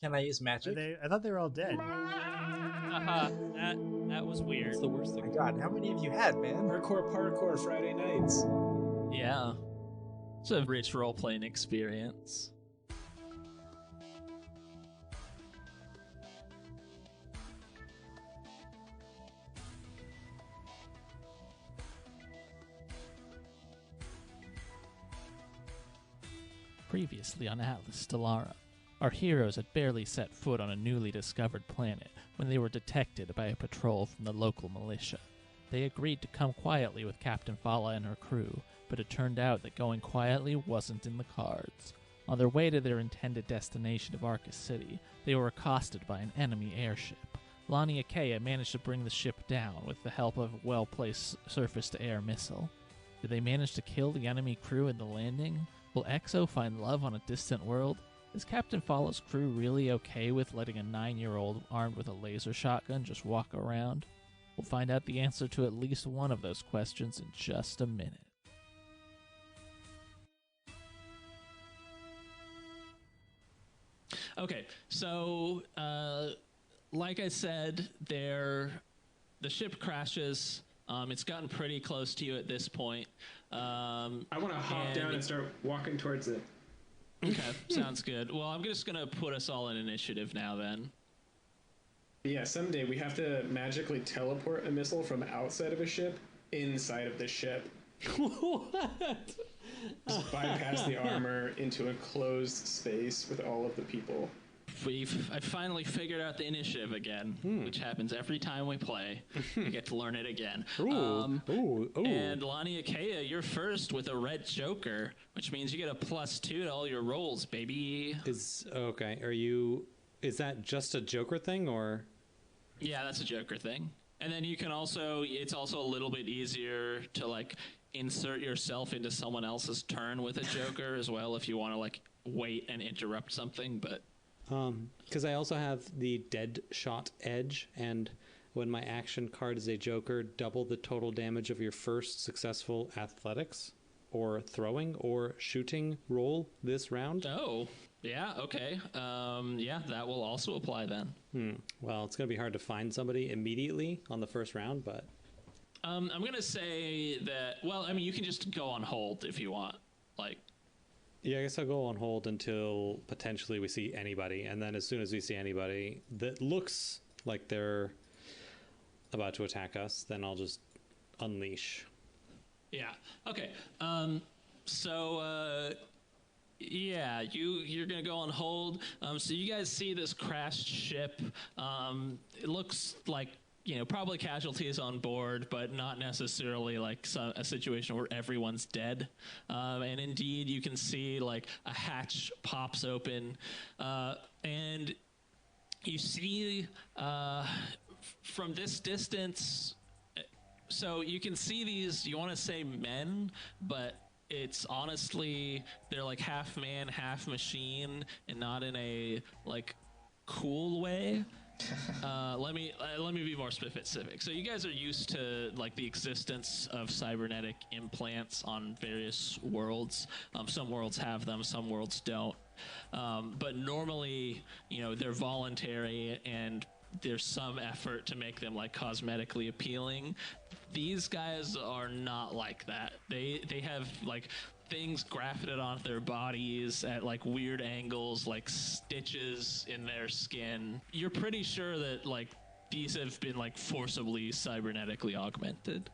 Can I use magic? I thought they were all dead. That was weird. It's the worst Oh thing. my god, how many have you had, man? Parkour Friday nights. Yeah. It's a rich role-playing experience. Previously on Atlas Stellarum, our heroes had barely set foot on a newly discovered planet when they were detected by a patrol from the local militia. They agreed to come quietly with Captain Fala and her crew, but it turned out that going quietly wasn't in the cards. On their way to their intended destination of Arcus City, they were accosted by an enemy airship. Lani Akea managed to bring the ship down with the help of a well-placed surface-to-air missile. Did they manage to kill the enemy crew in the landing? Will Exo find love on a distant world? Is Captain Fala's crew really okay with letting a 9-year-old armed with a laser shotgun just walk around? We'll find out the answer to at least one of those questions in just a minute. Okay, so like I said, the ship crashes. It's gotten pretty close to you at this point. I want to hop down and start walking towards it. Okay, sounds good. Well, I'm just going to put us all in initiative now then. Yeah, someday we have to magically teleport a missile from outside of a ship inside of the ship. What? Just bypass the armor into a closed space with all of the people. I finally figured out the initiative again, which happens every time we play. I get to learn it again. Ooh. And Lani Akea, you're first with a red joker, which means you get a +2 to all your rolls, baby. Is that just a Joker thing, or? Yeah, that's a joker thing. And then you can it's also a little bit easier to like insert yourself into someone else's turn with a joker as well if you want to like wait and interrupt something, but Because I also have the dead shot edge, and when my action card is a Joker, double the total damage of your first successful athletics or throwing or shooting roll this round. Oh, yeah, okay. Yeah, that will also apply then. Well, it's going to be hard to find somebody immediately on the first round, but... I'm going to say that, well, I mean, you can just go on hold if you want. Like... Yeah, I guess I'll go on hold until potentially we see anybody, and then as soon as we see anybody that looks like they're about to attack us, then I'll just unleash. Yeah. Okay. Yeah, you're gonna go on hold. So you guys see this crashed ship. It looks like, probably casualties on board, but not necessarily like a situation where everyone's dead. And indeed, you can see like a hatch pops open, and you see from this distance. So you can see these. You want to say men, but it's honestly they're like half man, half machine, and not in a like cool way. Let me be more specific. So you guys are used to like the existence of cybernetic implants on various worlds. Some worlds have them, some worlds don't. But normally, they're voluntary and there's some effort to make them like cosmetically appealing. These guys are not like that. They have like things grafted onto their bodies at like weird angles, like stitches in their skin. You're pretty sure that like these have been like forcibly cybernetically augmented,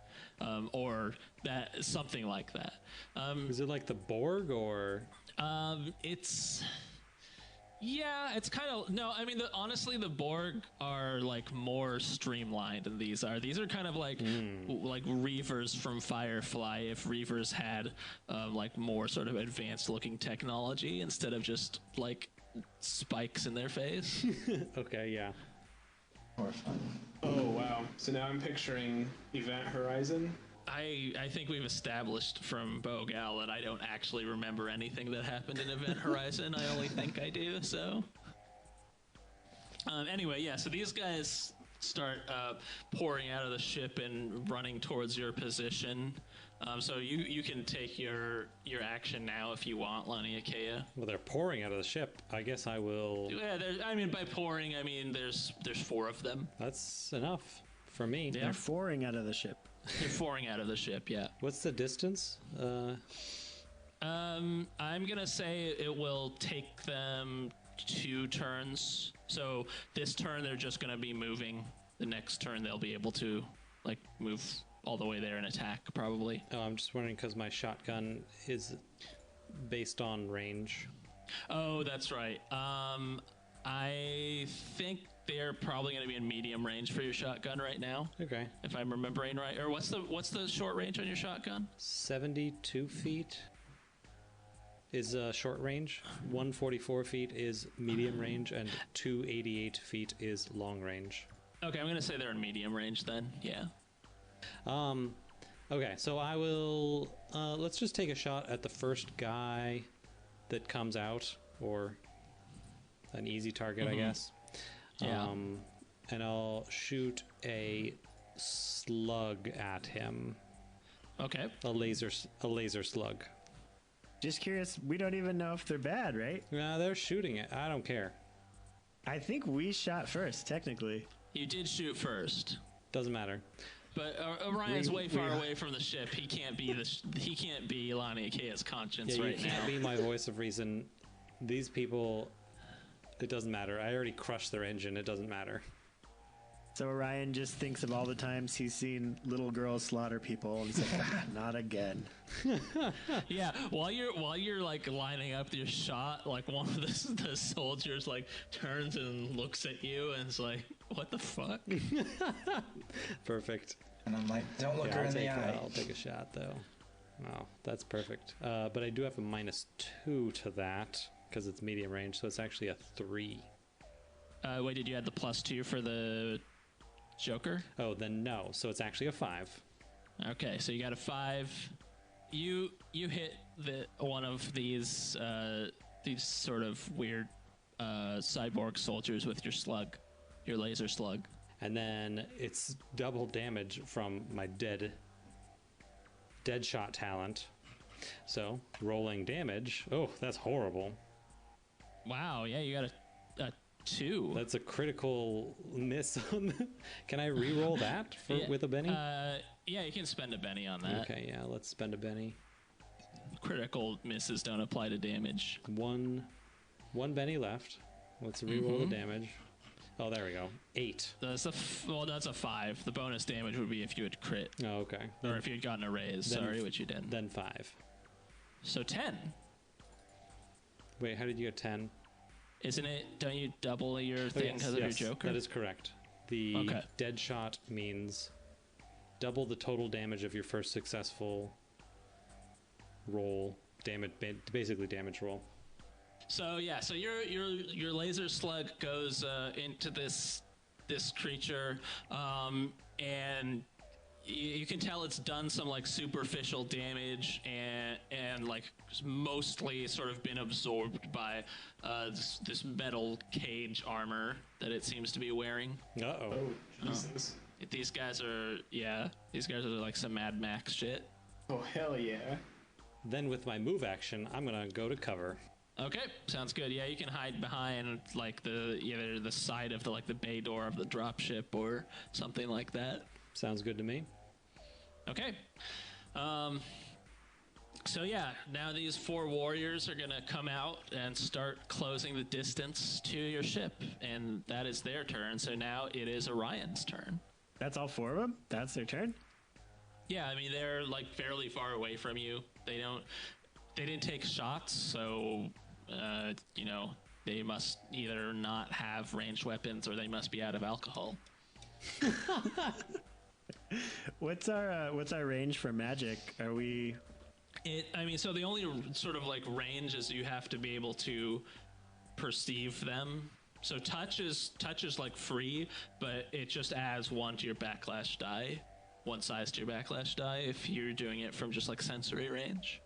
or that something like that. Is it like the Borg, or? It's kind of no. I mean, honestly, the Borg are like more streamlined than these are. These are kind of like Reavers from Firefly. If Reavers had like more sort of advanced-looking technology instead of just like spikes in their face. Okay, yeah. Horrifying. Oh, wow. So now I'm picturing Event Horizon. I think we've established from Bogal that I don't actually remember anything that happened in Event Horizon. I only think I do, so... Anyway, yeah, so these guys start pouring out of the ship and running towards your position. So you can take your action now if you want, Lani Akea. Well, they're pouring out of the ship. I guess I will... Yeah, I mean, by pouring, I mean there's 4 of them. That's enough for me. Yeah. They're pouring out of the ship. They're pouring out of the ship. Yeah. What's the distance? I'm gonna say it will take them 2 turns. So this turn they're just gonna be moving. The next turn they'll be able to like move all the way there and attack probably. Oh, I'm just wondering because my shotgun is based on range. Oh, that's right. I think they're probably gonna be in medium range for your shotgun right now, Okay. if I'm remembering right. Or what's the short range on your shotgun? 72 feet is short range. 144 feet is medium range, and 288 feet is long range. Okay, I'm gonna say they're in medium range then. Yeah. Okay, so I will. Let's just take a shot at the first guy that comes out, or an easy target, I guess. Yeah. And I'll shoot a slug at him. Okay. A laser slug. Just curious, we don't even know if they're bad, right? They're shooting it. I don't care. I think we shot first, technically. You did shoot first. Doesn't matter. But Orion's way far away from the ship. He can't be he can't be Lani Akaya's conscience Yeah, right you can't now. be my voice of reason. These people, it doesn't matter. I already crushed their engine. It doesn't matter. So Orion just thinks of all the times he's seen little girls slaughter people, and he's like, not again. Yeah, while you're like lining up your shot, like one of the soldiers like turns and looks at you and is like, "What the fuck?" Perfect. And I'm like, don't look her in the eye. I'll take a shot though. Wow, that's perfect. But I do have a -2 to that because it's medium range, so it's actually a 3. Wait, did you add the +2 for the Joker? Oh, then no. So it's actually a 5. Okay, so you got a 5. You hit one of these sort of weird cyborg soldiers with your laser slug. And then it's double damage from my dead shot talent. So rolling damage. Oh, that's horrible. Wow, yeah, you got a 2. That's a critical miss on the... Can I re-roll that with a Benny? Yeah, you can spend a Benny on that. Okay, yeah, let's spend a Benny. Critical misses don't apply to damage. One Benny left. Let's re-roll the damage. Oh, there we go. 8. That's a 5. The bonus damage would be if you had crit, Oh, okay. or if you had gotten a raise. Sorry, which you didn't. Then 5. So 10, Wait, how did you get 10? isn't it? Don't you double your thing because of your Joker? That is correct. The dead shot means double the total damage of your first successful roll. Basically damage roll. So yeah, so your laser slug goes into this creature, and you can tell it's done some like superficial damage and like mostly sort of been absorbed by this metal cage armor that it seems to be wearing. Uh-oh. Oh, Jesus. These guys are like some Mad Max shit. Oh, hell yeah. Then with my move action, I'm going to go to cover. Okay, sounds good. Yeah, you can hide behind like either the side of the bay door of the dropship or something like that. Sounds good to me. Okay. So yeah, now these 4 warriors are gonna come out and start closing the distance to your ship, and that is their turn. So now it is Orion's turn. That's all 4 of them? That's their turn? Yeah, I mean they're like fairly far away from you. They didn't take shots, so they must either not have ranged weapons or they must be out of alcohol. What's our range for magic? Are we... So the only sort of like range is you have to be able to perceive them. So touch is like free, but it just adds 1 to your backlash die, 1 size to your backlash die if you're doing it from just like sensory range.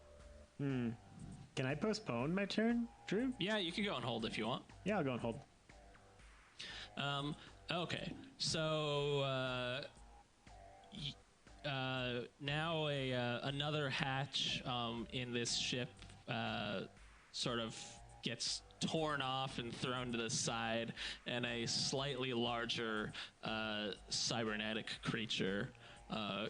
Can I postpone my turn, Drew? Yeah, you can go and hold if you want. Yeah, I'll go and hold. Okay, so now another hatch in this ship sort of gets torn off and thrown to the side, and a slightly larger cybernetic creature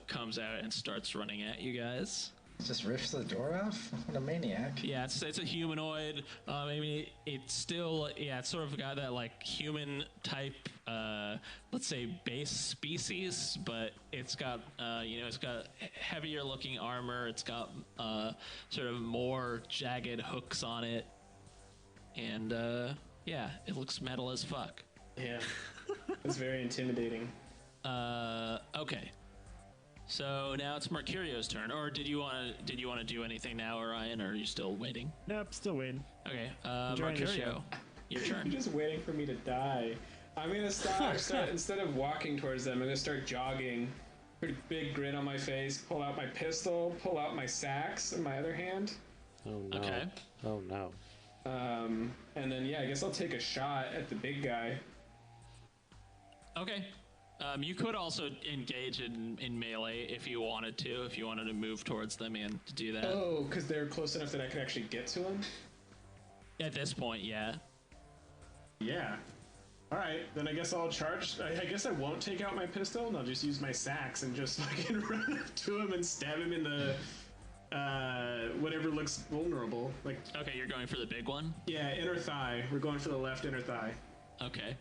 comes out and starts running at you guys. Just rips the door off? What a maniac. Yeah, it's a humanoid. I mean, it's still, it's sort of got that, like, human type, let's say, base species, but it's got, it's got heavier looking armor. It's got sort of more jagged hooks on it. And, it looks metal as fuck. Yeah. It's very intimidating. Okay. So now it's Mercurio's turn, or did you want to do anything now, Orion, or are you still waiting? Nope, still waiting. Okay, Enjoying the Mercurio, show. your turn. You're just waiting for me to die. I'm gonna start instead of walking towards them, I'm gonna start jogging. Pretty big grin on my face. Pull out my pistol. Pull out my sax in my other hand. Oh no. Okay. Oh no. And then I guess I'll take a shot at the big guy. Okay. You could also engage in melee if you wanted to move towards them and to do that. Oh, because they're close enough that I could actually get to him? At this point, yeah. Yeah. Alright, then I guess I'll charge. I guess I won't take out my pistol, and I'll just use my sax and just fucking run up to him and stab him in the, whatever looks vulnerable. Like, Okay, you're going for the big one? yeah, inner thigh. We're going for the left inner thigh. Okay.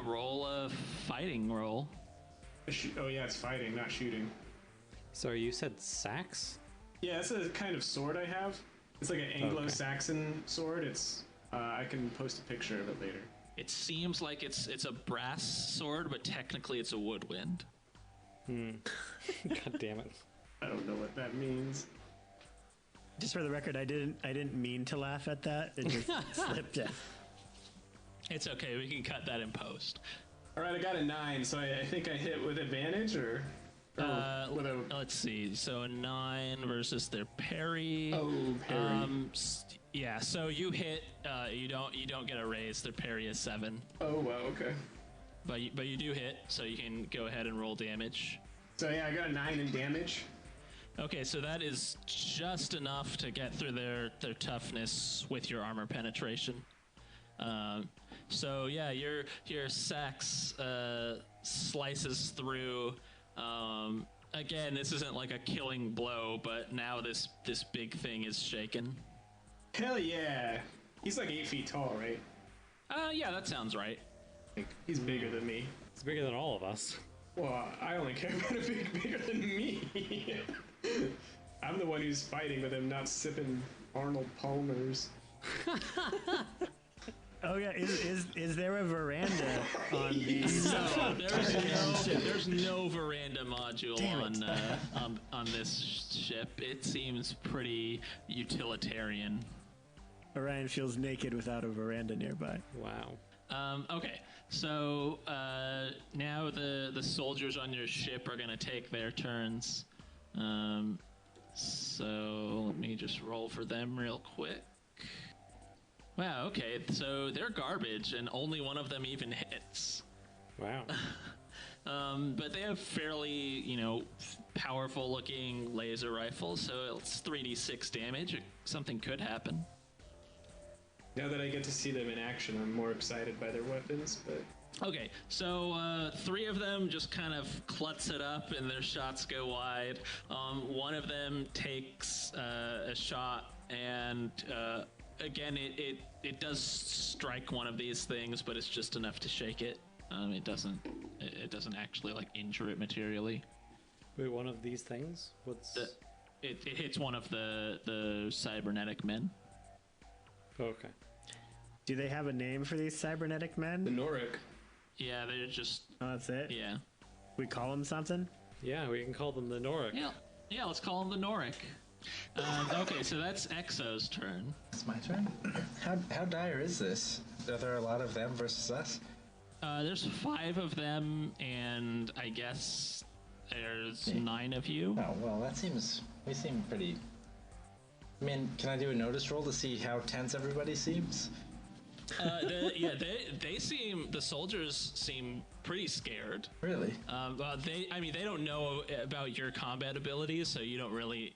Roll a fighting roll. Oh yeah, it's fighting, not shooting. Sorry, you said sax? Yeah, it's a kind of sword I have. It's like an Anglo-Saxon sword. It's I can post a picture of it later. It seems like it's a brass sword, but technically it's a woodwind. God damn it. I don't know what that means. Just for the record, I didn't mean to laugh at that. It just slipped out. It's okay, we can cut that in post. Alright, I got a 9, so I think I hit with advantage, or with a... Let's see. So a 9 versus their parry. Oh, parry. Yeah. So you hit. You don't get a raise. Their parry is 7. Oh, wow, okay. But you do hit, so you can go ahead and roll damage. So yeah, I got a 9 in damage. Okay, so that is just enough to get through their toughness with your armor penetration. So yeah, your sax slices through. Again, this isn't like a killing blow, but now this big thing is shaken. Hell yeah! He's like 8 feet tall, right? Yeah, that sounds right. Like, he's bigger than me. It's bigger than all of us. Well, I only care about a bigger than me. I'm the one who's fighting with him, not sipping Arnold Palmer's. Oh yeah, is there a veranda on the? No, there's no Veranda Module on this ship. It seems pretty utilitarian. Orion feels naked without a veranda nearby. Wow. Okay, so now the soldiers on your ship are gonna take their turns. So let me just roll for them real quick. Wow, okay, so they're garbage, and only one of them even hits. Wow. But they have fairly, powerful-looking laser rifles, so it's 3d6 damage. Something could happen. Now that I get to see them in action, I'm more excited by their weapons, but... Okay, so 3 of them just kind of klutz it up, and their shots go wide. One of them takes a shot, and... again, it does strike one of these things, but it's just enough to shake it. It doesn't actually like injure it materially. Wait, one of these things? What's? It hits one of the cybernetic men. Oh, okay. Do they have a name for these cybernetic The men? Norik. Yeah, they're just Oh, that's it. yeah. We call them something. Yeah, we can call them the Norik. Yeah. Let's call them the Norik. Okay, so that's Exo's turn. It's my turn. How dire is this? Are there a lot of them versus us? There's 5 of them, and I guess there's 9 of you. Oh, well, we seem pretty... I mean, can I do a notice roll to see how tense everybody seems? They seem, the soldiers seem pretty scared. Really? They don't know about your combat abilities, so you don't really.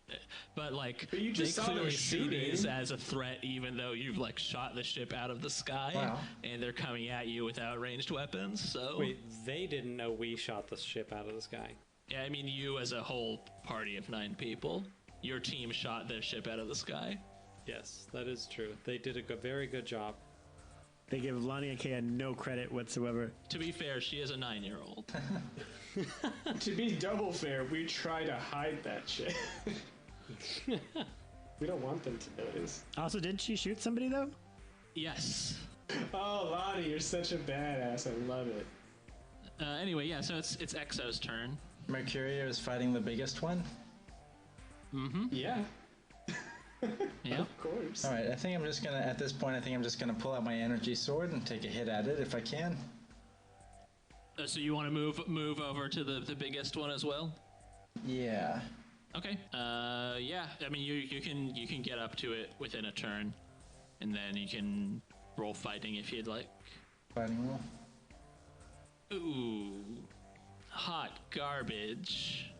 But like, But you just they saw them clearly see shooting. these as a threat, even though you've like shot the ship out of the sky, Wow. and they're coming at you without ranged weapons. So Wait, they didn't know we shot the ship out of the sky. yeah, I mean, you as a whole party of 9 people, your team shot their ship out of the sky. Yes, that is true. They did a very good job. They give Lonnie Akea no credit whatsoever. To be fair, she is a 9-year-old. To be double fair, we try to hide that shit. We don't want them to notice. Also, didn't she shoot somebody though? Yes. Oh, Lonnie, you're such a badass. I love it. Anyway, yeah. So it's Exo's turn. Mercurio is fighting the biggest one. Yeah, Yeah. of course. All right, I think I'm just gonna, at this point, I think I'm just gonna pull out my energy sword and take a hit at it if I can. So you want to move over to the biggest one as well? Yeah. Okay. Yeah. I mean, you can get up to it within a turn, and then you can roll fighting if you'd like. Fighting roll. Ooh, hot garbage.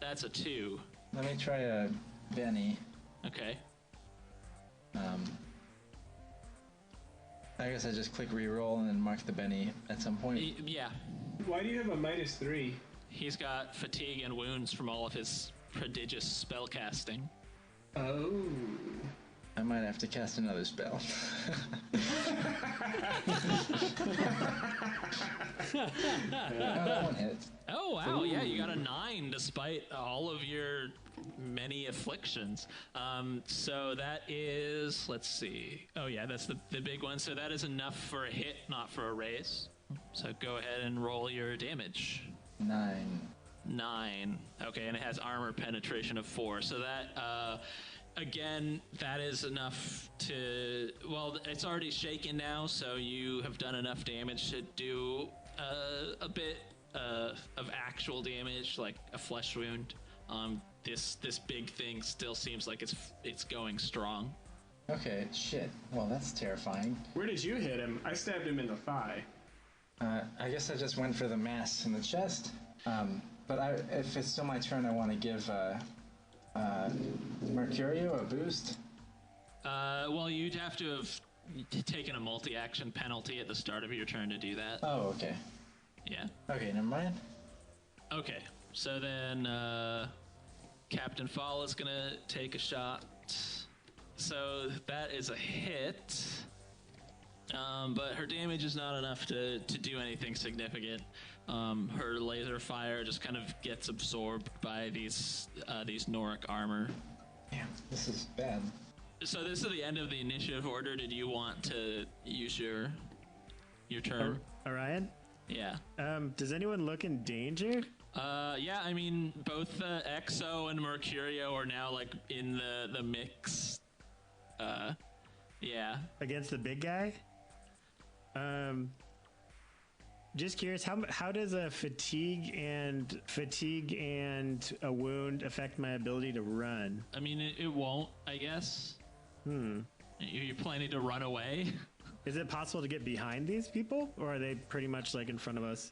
That's a 2. Let me try a Benny. Okay. I guess I just click reroll and then mark the Benny at some point. Yeah. Why do you have a -3? He's got fatigue and wounds from all of his prodigious spell casting. Oh. I might have to cast another spell. That one hit. Oh wow! Yeah, you got a 9 despite all of your many afflictions. So that is, let's see. Oh yeah, that's the big one. So that is enough for a hit, not for a raise. So go ahead and roll your damage. 9. 9. Okay, and it has armor penetration of 4. So that, again, that is enough to. Well, it's already shaken now, so you have done enough damage to do a bit of actual damage, like a flesh wound. This big thing still seems like it's going strong. Okay, shit. Well, that's terrifying. Where did you hit him? I stabbed him in the thigh. I guess I just went for the mass in the chest. But if it's still my turn, I want to give Mercurio a boost. Well, you'd have to have taken a multi-action penalty at the start of your turn to do that. Oh, okay. Yeah. Okay, never mind. Okay, so then Captain Fall is gonna take a shot. So that is a hit, but her damage is not enough to do anything significant. Her laser fire just kind of gets absorbed by these Noric armor. Damn, this is bad. So this is the end of the initiative order. Did you want to use your turn? Orion? Yeah. Does anyone look in danger? Yeah, I mean, both Exo and Mercurio are now, like, in the mix. Yeah. Against the big guy? Just curious, how does a fatigue and a wound affect my ability to run? I mean, it won't, I guess. You're planning to run away? Is it possible to get behind these people, or are they pretty much like in front of us?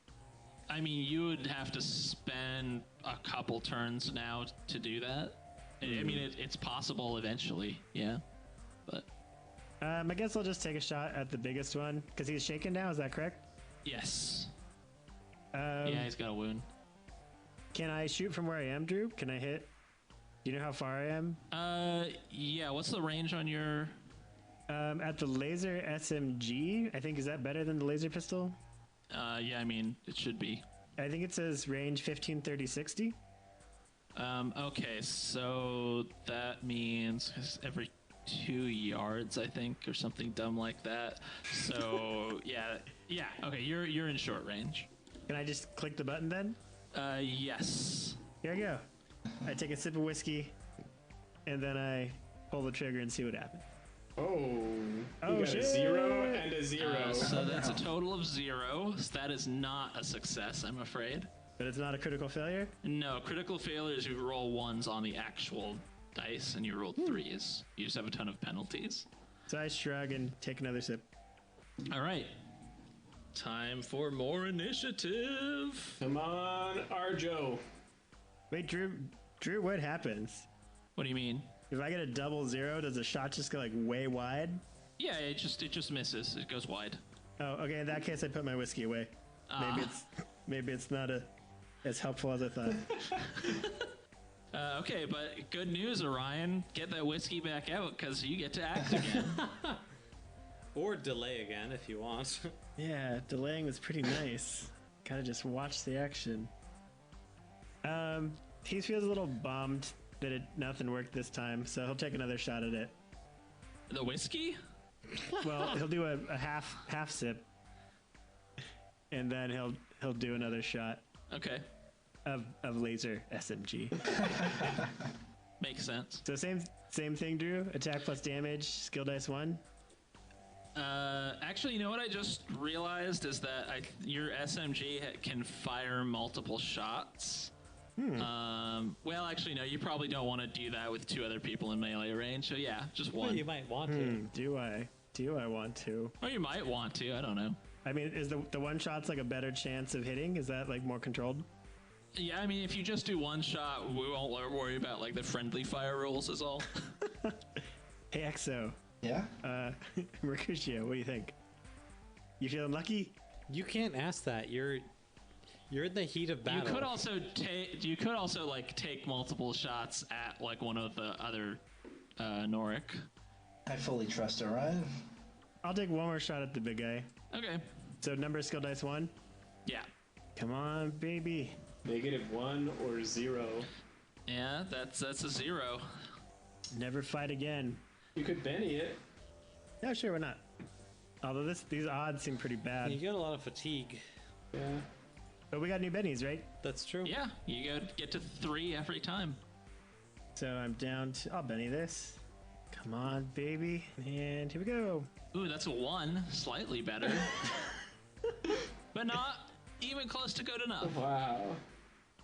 I mean, you would have to spend a couple turns now to do that. I mean, it's possible eventually, yeah. But I guess I'll just take a shot at the biggest one, because he's shaken now, is that correct? yes. Yeah, he's got a wound. Can I shoot from where I am, Drew? Can I hit? Do you know how far I am? Yeah, what's the range on your... At the laser SMG, I think, is that better than the laser pistol? Yeah, I mean, it should be. I think it says range 15, 30, 60. Okay, so that means every 2 yards, I think, or something dumb like that. So, yeah, okay, you're in short range. Can I just click the button then? Yes. Here I go. I take a sip of whiskey, and then I pull the trigger and see what happens. Oh, Oh, you got shit. a 0 and a 0. So that's a total of 0. So that is not a success, I'm afraid. But it's not a critical failure? No, critical failures, you roll 1s on the actual dice, and you roll 3s. You just have a ton of penalties. So I shrug and take another sip. All right. Time for more initiative. Come on, Arjo. Wait, Drew, what happens? What do you mean? If I get a double zero, does the shot just go like way wide? Yeah, it just misses. It goes wide. Oh, okay. In that case, I put my whiskey away. Maybe it's not as helpful as I thought. Okay, but good news, Orion. Get that whiskey back out because you get to act again. Or delay again if you want. Yeah, delaying was pretty nice. Gotta just watch the action. He feels a little bummed that nothing worked this time, so he'll take another shot at it. The whiskey? Well, he'll do a half sip, and then he'll do another shot Okay. of laser SMG. Makes sense. So same thing, Drew. Attack plus damage, skill dice 1. Actually, you know what I just realized is that your SMG can fire multiple shots. Well, actually, no. You probably don't want to do that with 2 other people in melee range. So yeah, just Well, one. you might want to. Do I want to? Or you might want to. I don't know. I mean, is the one shot's like a better chance of hitting? Is that like more controlled? Yeah, I mean, if you just do one shot, we won't worry about like the friendly fire rules. Is all. Hey, Exo. Yeah? Mercutio, what do you think? You feeling lucky? You can't ask that. You're in the heat of battle. You could also like take multiple shots at like one of the other Noric. I fully trust Orion. I'll take one more shot at the big guy. Okay. So number skill dice 1. Yeah. Come on, baby. -1 or 0. Yeah, that's a 0. Never fight again. You could Benny it. No, sure, why not? Although these odds seem pretty bad. You get a lot of fatigue. Yeah. But we got new bennies, right? That's true. Yeah, you get to 3 every time. So I'm down to... I'll benny this. Come on, baby. And here we go. Ooh, that's a 1. Slightly better. But not even close to good enough. Wow.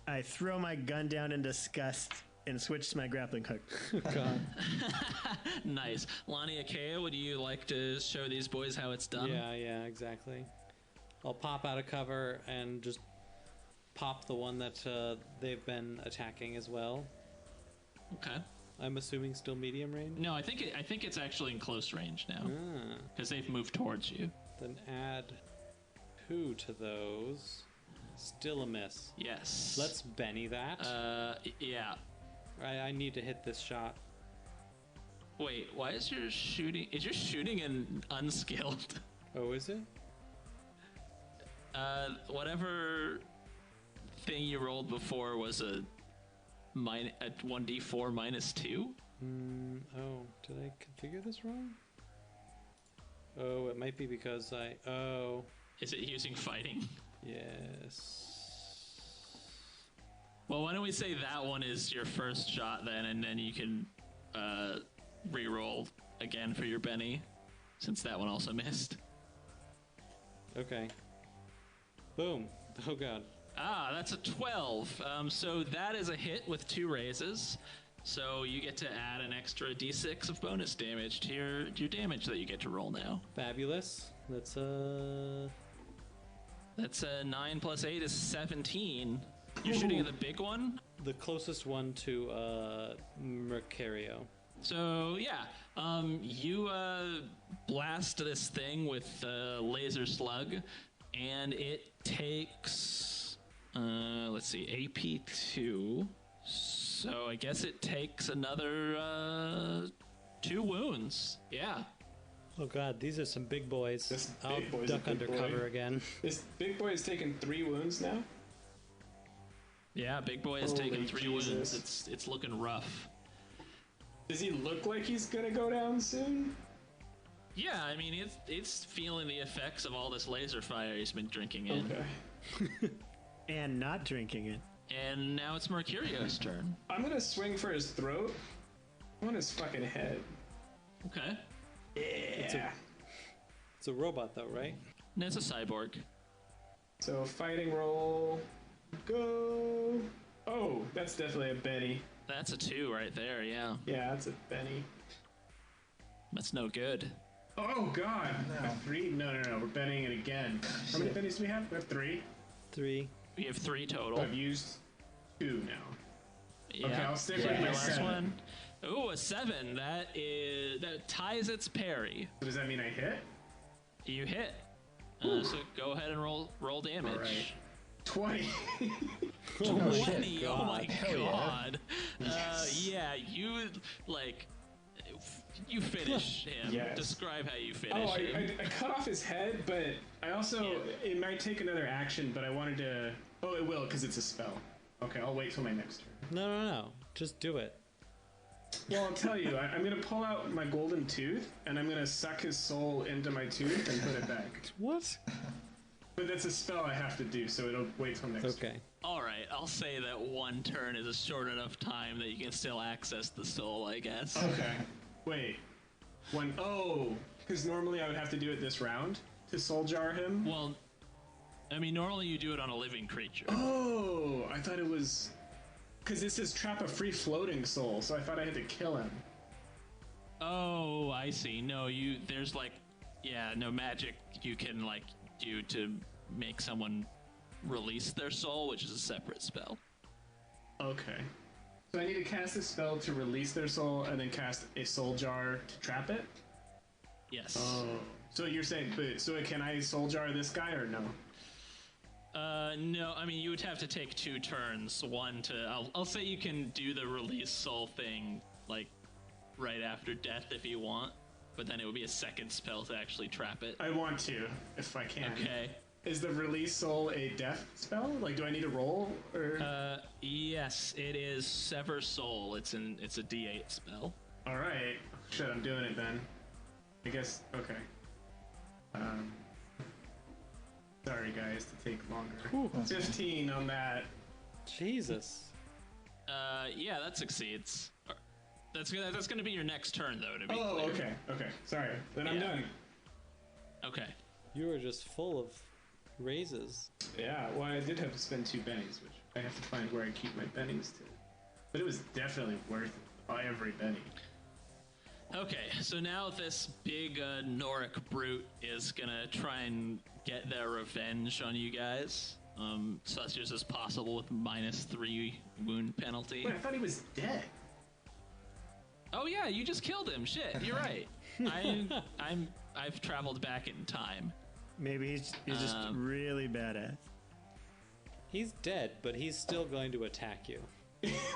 I throw my gun down in disgust and switch to my grappling hook. God. Nice. Lonnie Akea, would you like to show these boys how it's done? Yeah, exactly. I'll pop out of cover and just pop the one that they've been attacking as well. Okay. I'm assuming still medium range. No, I think it's actually in close range now because they've moved towards you. Then add 2 to those. Still a miss. Yes. Let's Benny that. Yeah. I need to hit this shot. Wait, why is your shooting? Is your shooting an unskilled? Oh, is it? Whatever thing you rolled before was a 1d4 -2. Oh, did I configure this wrong? Oh, it might be because Oh, Is it using fighting? yes. Well, why don't we say that one is your first shot then, and then you can re-roll again for your Benny, since that one also missed. Okay. Boom. Oh god. Ah, that's a 12. So that is a hit with 2 raises. So you get to add an extra d6 of bonus damage to your damage that you get to roll now. Fabulous. That's That's a 9 plus 8 is 17. You're shooting at the big one? the closest one to Mercurio. So yeah, you blast this thing with a laser slug, and it takes let's see, AP2. So I guess it takes another 2 wounds. Yeah. Oh god, these are some big boys. This I'll big boy's a duck big under boy. cover again. This big boy has taken 3 wounds now. Yeah, big boy has Holy taken 3 Jesus. wounds. It's looking rough. Does he look like he's gonna go down soon? Yeah, I mean it's feeling the effects of all this laser fire he's been drinking in. Okay. And not drinking it. And now it's Mercurio's turn. I'm gonna swing for his throat. I want his fucking head. Okay. Yeah. It's a robot though, right? And it's a cyborg. So fighting roll. Go. Oh, that's definitely a Benny. That's a 2 right there, yeah. Yeah, that's a Benny. That's no good. Oh God! No. A 3? No. We're betting it again. How many bennies do we have? We have 3. 3. We have 3 So total. I've used 2 now. Yeah. Okay, I'll stick Yeah, with my your last 7. one. Ooh, a 7. That ties its parry. So does that mean I hit? You hit. So go ahead and roll damage. All right. 20. 20. Oh my Hell yeah. god. Yeah, you finish him. Yes. Describe how you Oh, finish him. I cut off his head, but I also it might take another action, but I wanted to. Oh, it will because it's a spell. Okay, I'll wait till my next turn. No. Just do it. Well, I'll tell you, I'm gonna pull out my golden tooth and I'm gonna suck his soul into my tooth and put it back. What? But that's a spell I have to do, so it'll wait till next. Okay. All right, I'll say that 1 turn is a short enough time that you can still access the soul, I guess. Okay. Wait. Because normally I would have to do it this round to soul jar him. Well, I mean, normally you do it on a living creature. Oh, I thought it was. Because this is trap a free floating soul, so I thought I had to kill him. Oh, I see. No, there's no magic you can do to make someone release their soul, which is a separate spell. Okay. So I need to cast a spell to release their soul and then cast a soul jar to trap it? Yes. Oh. So you're saying, so can I soul jar this guy or no? No, I mean, you would have to take 2 turns. One to, I'll say you can do the release soul thing, right after death if you want, but then it would be a second spell to actually trap it. I want to, if I can. Okay. Is the release soul a death spell? Do I need to roll or? Yes, it is Sever Soul. It's a D8 spell. All right. Shit, I'm doing it then. I guess. Okay. Sorry, guys, to take longer. 15 on that. Jesus. Yeah, that succeeds. That's gonna be your next turn, though. To be Oh, clear. okay. Sorry. Then I'm Yeah. done. Okay. You were just full of raises. Yeah. Well, I did have to spend 2 bennies, which I have to find where I keep my bennies to. But it was definitely worth every benny. Okay, so now this big Noric brute is gonna try and get their revenge on you guys, such as possible with -3 wound penalty. Wait, I thought he was dead. Oh yeah, you just killed him. Shit, you're right. I've traveled back in time. Maybe he's just really badass. He's dead, but he's still going to attack you.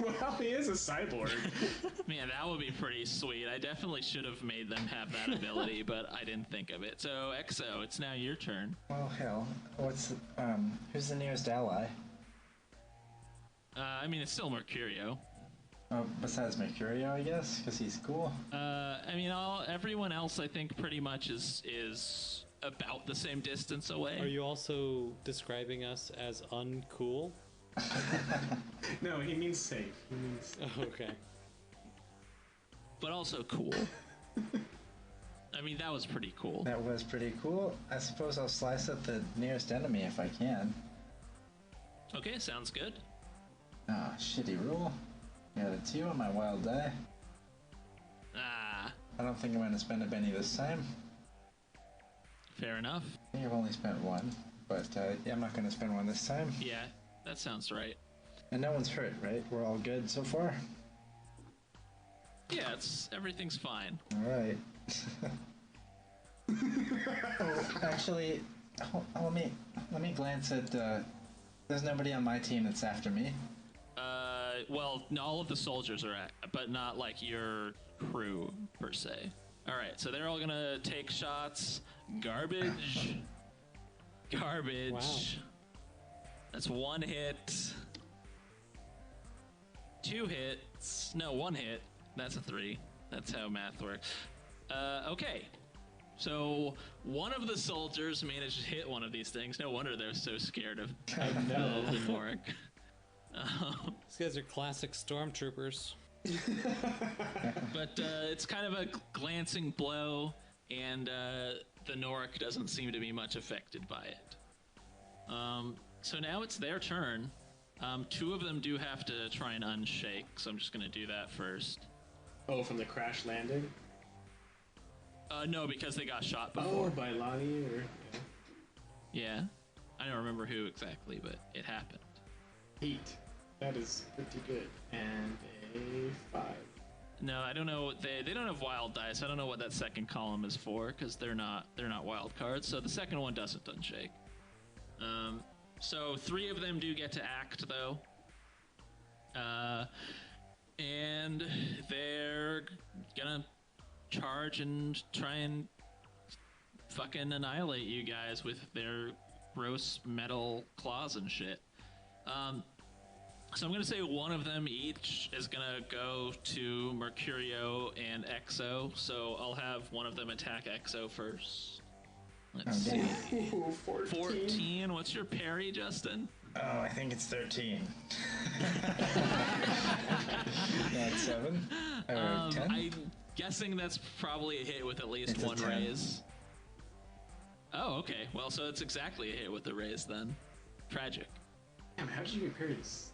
Well, he is a cyborg. Man, that would be pretty sweet. I definitely should have made them have that ability, but I didn't think of it. So, Exo, it's now your turn. Well, hell. Who's the nearest ally? I mean, it's still Mercurio. Oh, besides Mercurio, I guess, because he's cool. I mean, everyone else, I think, pretty much is about the same distance away. Are you also describing us as uncool? No, he means safe. He means. Oh, okay. But also cool. I mean, that was pretty cool. That was pretty cool. I suppose I'll slice at the nearest enemy if I can. Okay, sounds good. Ah, shitty rule. Got a 2 on my wild die. Ah, I don't think I'm going to spend a Benny this time. fair enough. I think I've only spent 1, but yeah, I'm not going to spend 1 this time. Yeah, that sounds right. And no one's hurt, right? We're all good so far? Yeah, everything's fine. Alright. Oh, actually, let me glance at, there's nobody on my team that's after me. Well, all of the soldiers are but not like your crew per se. All right, so they're all gonna take shots. Garbage. Wow. That's 1 hit. 2 hits. No, 1 hit. That's a 3. That's how math works. Okay. So one of the soldiers managed to hit one of these things. No wonder they're so scared of the Noric. These guys are classic stormtroopers. But it's kind of a glancing blow, and the Noric doesn't seem to be much affected by it. So now it's their turn. 2 of them do have to try and unshake, so I'm just going to do that first. Oh, from the crash landing? No, because they got shot before. Oh, by Lonnie or Yeah. I don't remember who exactly, but it happened. 8. That is pretty good. And a 5. No, I don't know. They don't have wild dice. I don't know what that second column is for because they're not wild cards. So the second one doesn't unshake. So 3 of them do get to act though. And they're gonna charge and try and fucking annihilate you guys with their gross metal claws and shit. So I'm gonna say one of them each is gonna go to Mercurio and Exo. So I'll have one of them attack Exo first. Let's see. Ooh, 14. What's your parry, Justin? Oh, I think it's 13. That's 7. Or 10? I'm guessing that's probably a hit with at least It's a one 10. raise. Oh, okay. Well, so it's exactly a hit with the raise then. Tragic. Damn, how did you get parries?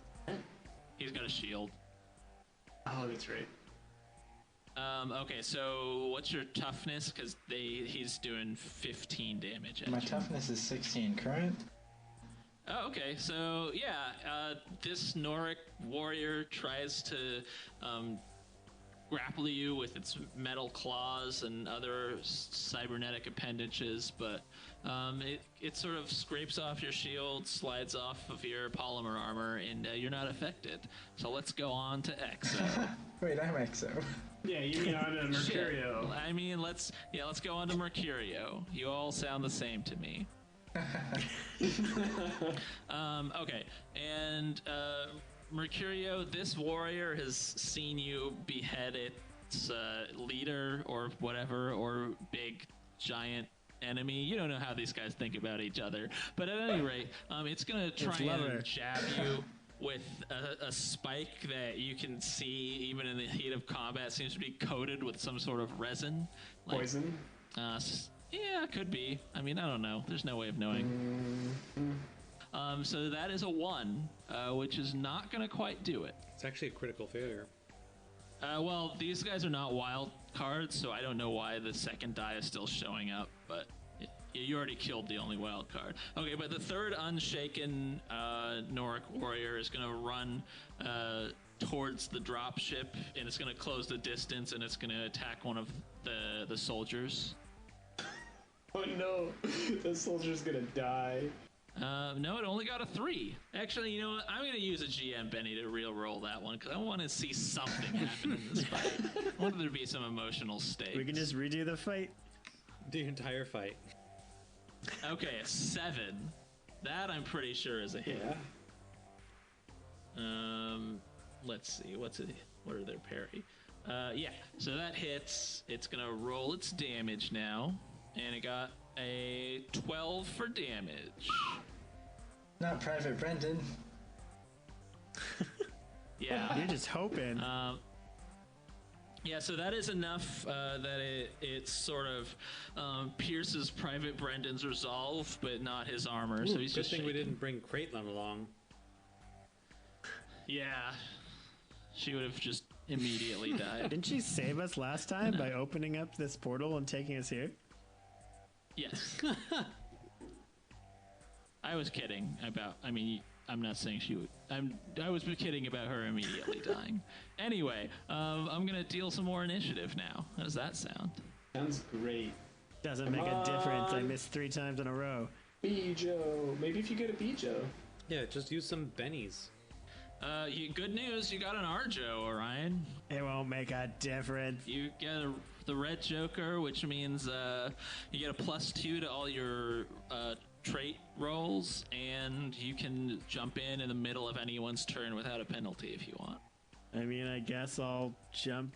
He's got a shield. Oh, that's right. Okay, so what's your toughness? Because he's doing 15 damage. At My you. toughness is 16 current. Oh, okay. So yeah, this Noric warrior tries to grapple you with its metal claws and other cybernetic appendages, but it sort of scrapes off your shield, slides off of your polymer armor, and you're not affected. So let's go on to Exo. Wait, I'm Exo. Yeah, you mean on a Mercurio. I mean, let's go on to Mercurio. You all sound the same to me. Okay, and Mercurio, this warrior has seen you behead its leader or whatever, or big giant enemy. You don't know how these guys think about each other, but at any rate, it's gonna try and jab you with a spike that you can see even in the heat of combat seems to be coated with some sort of resin. Like, Poison? yeah, it could be. I mean, I don't know. There's no way of knowing. So that is a 1, which is not going to quite do it. It's actually a critical failure. Well, these guys are not wild cards, so I don't know why the second die is still showing up, but you already killed the only wild card. Okay, but the third unshaken Noric warrior is going to run towards the dropship, and it's going to close the distance, and it's going to attack one of the soldiers. Oh no, the soldier's gonna die. No, it only got a 3. Actually, you know what? I'm going to use a GM Benny to real roll that one because I want to see something happen in this fight. I want there to be some emotional stakes. We can just redo the fight. The entire fight. Okay, a 7. That I'm pretty sure is a hit. Yeah. Let's see. What are their parry? Yeah. So that hits. It's gonna roll its damage now, and it got a 12 for damage. Not Private Brendan. Yeah. You're just hoping. Yeah, so that is enough that it sort of pierces Private Brendan's resolve, but not his armor. So he's Good just thing we shaken. didn't bring Caitlin along. Yeah, she would have just immediately died. Didn't she save us last time by opening up this portal and taking us here? Yes. I was kidding about. I mean, I'm not saying she would. I was kidding about her immediately dying. Anyway, I'm gonna deal some more initiative now. How does that sound? Sounds great. Doesn't make a difference. I missed 3 times in a row. Bijo. Maybe if you get a Bijo. Yeah, just use some bennies. Good news, you got an Arjo, Orion. It won't make a difference. You get the red Joker, which means you get a +2 to all your trait rolls, and you can jump in the middle of anyone's turn without a penalty if you want. I mean, I guess I'll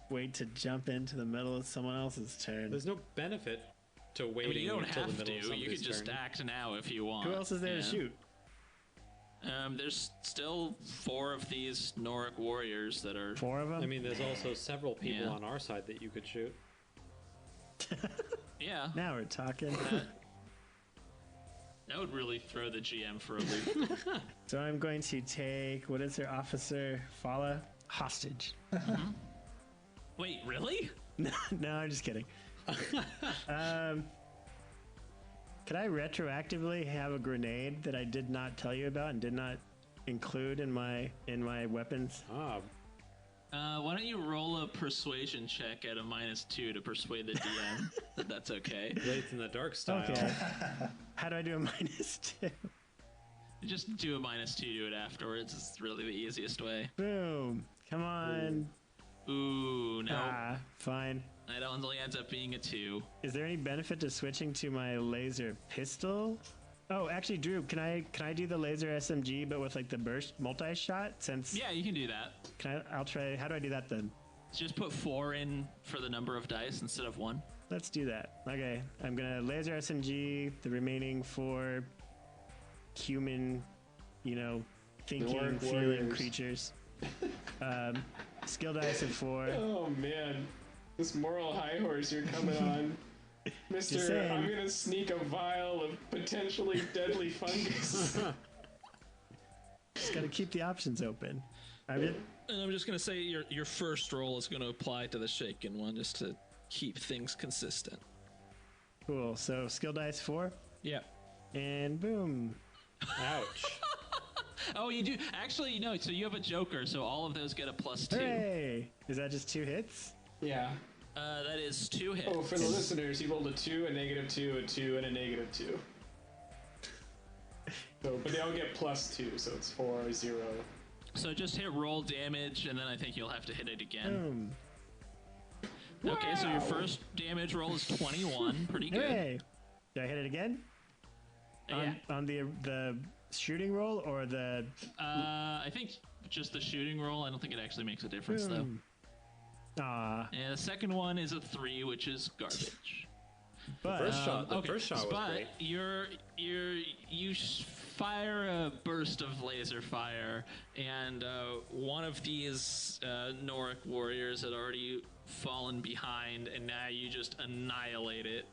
wait to jump into the middle of someone else's turn. There's no benefit to I mean, waiting you don't until have the middle of to. You somebody's could just turn. act now if you want. Who else is there to shoot? There's still 4 of these Noric warriors that are. 4 of them? I mean, there's also several people Yeah. on our side that you could shoot. Yeah, Now we're talking. that would really throw the GM for a loop. So I'm going to take, what is her officer? Fala? Hostage. Wait, really? No, I'm just kidding. Could I retroactively have a grenade that I did not tell you about and did not include in my weapons? Why don't you roll a persuasion check at a -2 to persuade the DM that that's okay? Blades in the Dark style. Okay. How do I do a -2? Just do a -2 to it afterwards. It's really the easiest way. Boom. Come on. Ooh, no. Fine. It only ends up being a 2. Is there any benefit to switching to my laser pistol? Oh, actually, Drew, can I do the laser SMG but with like the burst multi-shot? Since Yeah, you can do that. I'll try. How do I do that then? Just put 4 in for the number of dice instead of 1. Let's do that. Okay, I'm gonna laser SMG the remaining 4 human, thinking, Orc feeling warriors. creatures. Skill dice of 4. Oh man, this moral high horse you're coming on. Just Mister, saying. I'm gonna sneak a vial of potentially deadly fungus. Just gotta keep the options open. And I'm just gonna say your first roll is gonna apply to the shaken one just to keep things consistent. Cool. So skill dice 4, Yeah. and boom. Ouch. Oh, you do actually. No. So you have a Joker, so all of those get a +2. Hooray! Is that just 2 hits? Yeah. That is 2 hits. Oh, for the listeners, he rolled a 2, a -2, a 2, and a -2. So, but they all get +2, so it's 4, 0. So just hit roll damage, and then I think you'll have to hit it again. Boom. Okay, so your first damage roll is 21. Pretty good. Hooray! Do I hit it again? Yeah. On the shooting roll or the... I think just the shooting roll. I don't think it actually makes a difference though. Aw. And the second one is a 3, which is garbage. But The first shot was but great. you fire a burst of laser fire, and one of these Noric warriors had already fallen behind, and now you just annihilate it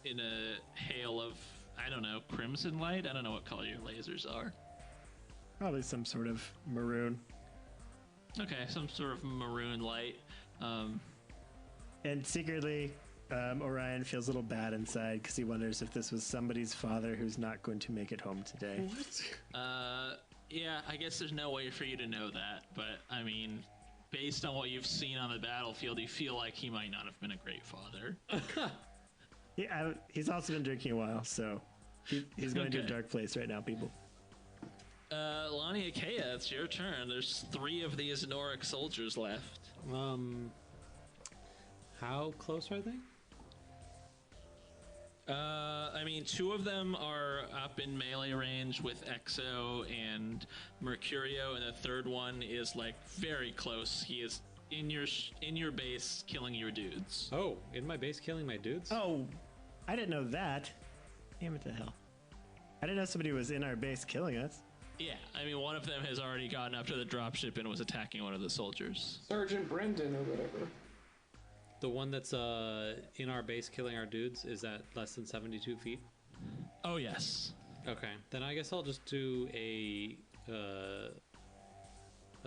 in a hail of, I don't know, crimson light? I don't know what color your lasers are. probably some sort of maroon. Okay, some sort of maroon light. And secretly, Orion feels a little bad inside because he wonders if this was somebody's father who's not going to make it home today. Yeah, I guess there's no way for you to know that, but I mean, based on what you've seen on the battlefield, you feel like he might not have been a great father. Yeah, he's also been drinking a while, so he's going to a Okay. dark place right now, people. Lonnie Akea, it's your turn. There's 3 of these Noric soldiers left. How close are they? I mean, 2 of them are up in melee range with Exo and Mercurio, and the third one is like very close. He is in your base, killing your dudes. Oh, in my base killing my dudes? Oh, I didn't know that. Damn it to hell. I didn't know somebody was in our base killing us. Yeah, I mean, one of them has already gotten up to the dropship and was attacking one of the soldiers. Sergeant Brendan or whatever. The one that's in our base killing our dudes is at less than 72 feet? Oh yes. Okay, then I guess I'll just do a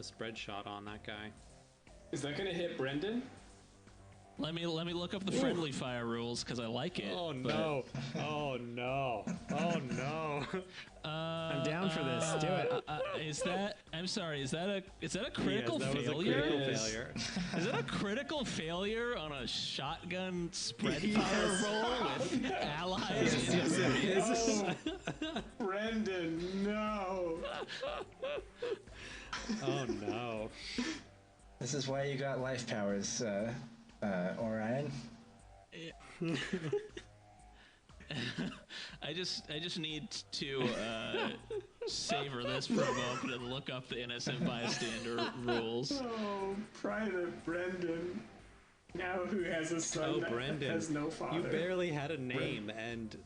spread shot on that guy. Is that gonna hit Brendan? Let me look up the friendly fire rules because I like it. Oh but- no! Oh no! Oh no! I'm down for this. Do it. Is that? I'm sorry. Is that a critical Yes, that was a failure? critical Yes. failure. Is that a critical failure on a shotgun spread fire roll with allies? Yes, it is. Oh, Brendan, no. Oh no! This is why you got life powers, Orion. I just need to savor this for a moment and look up the innocent bystander rules. Oh, Private Brendan. Now who has a son Oh, that Brendan, has no father. you barely had a name, and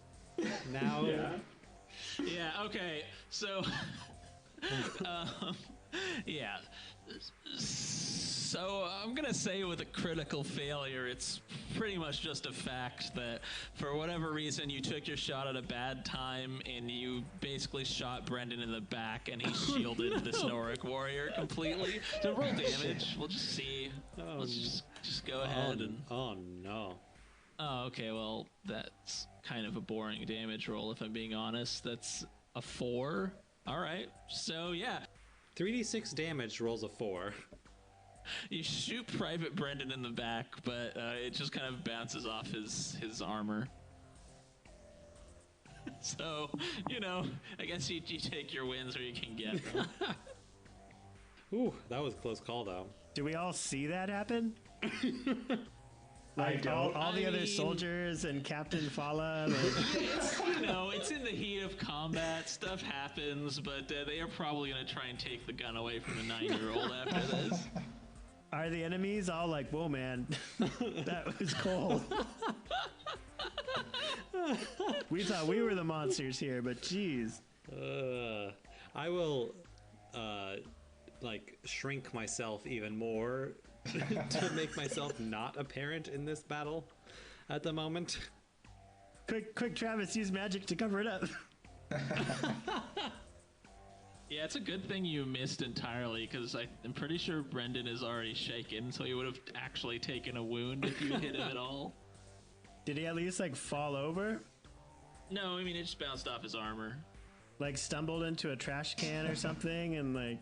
now Yeah. Yeah. Okay. So. Yeah. So I'm gonna say with a critical failure, it's pretty much just a fact that for whatever reason you took your shot at a bad time and you basically shot Brendan in the back and he shielded this Noric warrior completely. So roll damage. We'll just see. Let's just go ahead and oh no! Oh, okay. Well, that's kind of a boring damage roll, if I'm being honest. That's a 4. All right. So, yeah. 3d6 damage rolls a 4. You shoot Private Brendan in the back, but it just kind of bounces off his armor. So, I guess you take your wins where you can get them. Ooh, that was a close call, though. Do we all see that happen? I don't. All the I other mean- soldiers and Captain Fala. Like, It's in the heat of combat. Stuff happens, but they are probably going to try and take the gun away from the 9-year-old after this. are the enemies all like, whoa, man, that was cold. We thought we were the monsters here, but geez. I will, shrink myself even more to make myself not apparent in this battle at the moment. Quick, Travis, use magic to cover it up. Yeah, it's a good thing you missed entirely, because I'm pretty sure Brendan is already shaken, so he would have actually taken a wound if you hit him at all. Did he at least fall over? No, I mean, it just bounced off his armor. Stumbled into a trash can or something and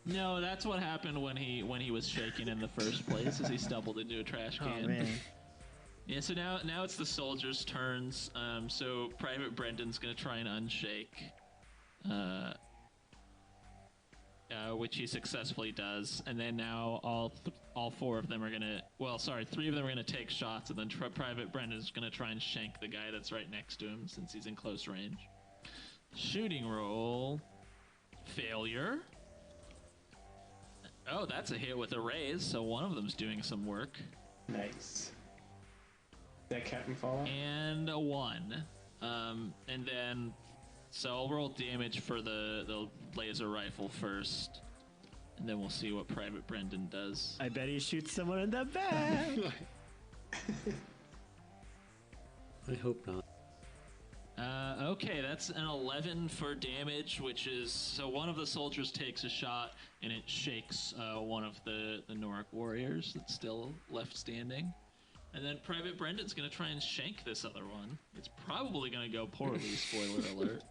No, that's what happened when he was shaken in the first place, is he stumbled into a trash can. Oh man. Yeah, so now it's the soldiers' turns. So Private Brendan's gonna try and unshake, which he successfully does, and then now all 4 of them are gonna. Well, sorry, 3 of them are gonna take shots, and then Private Brendan's gonna try and shank the guy that's right next to him since he's in close range. Shooting roll, failure. Oh, that's a hit with a raise, so one of them's doing some work. Nice. That Captain Fallout? And a 1. And then, so I'll roll damage for the laser rifle first, and then we'll see what Private Brendan does. I bet he shoots someone in the back. I hope not. Okay, that's an 11 for damage, which is, so one of the soldiers takes a shot, and it shakes one of the Noric warriors that's still left standing. And then Private Brendan's going to try and shank this other one. It's probably going to go poorly, spoiler alert.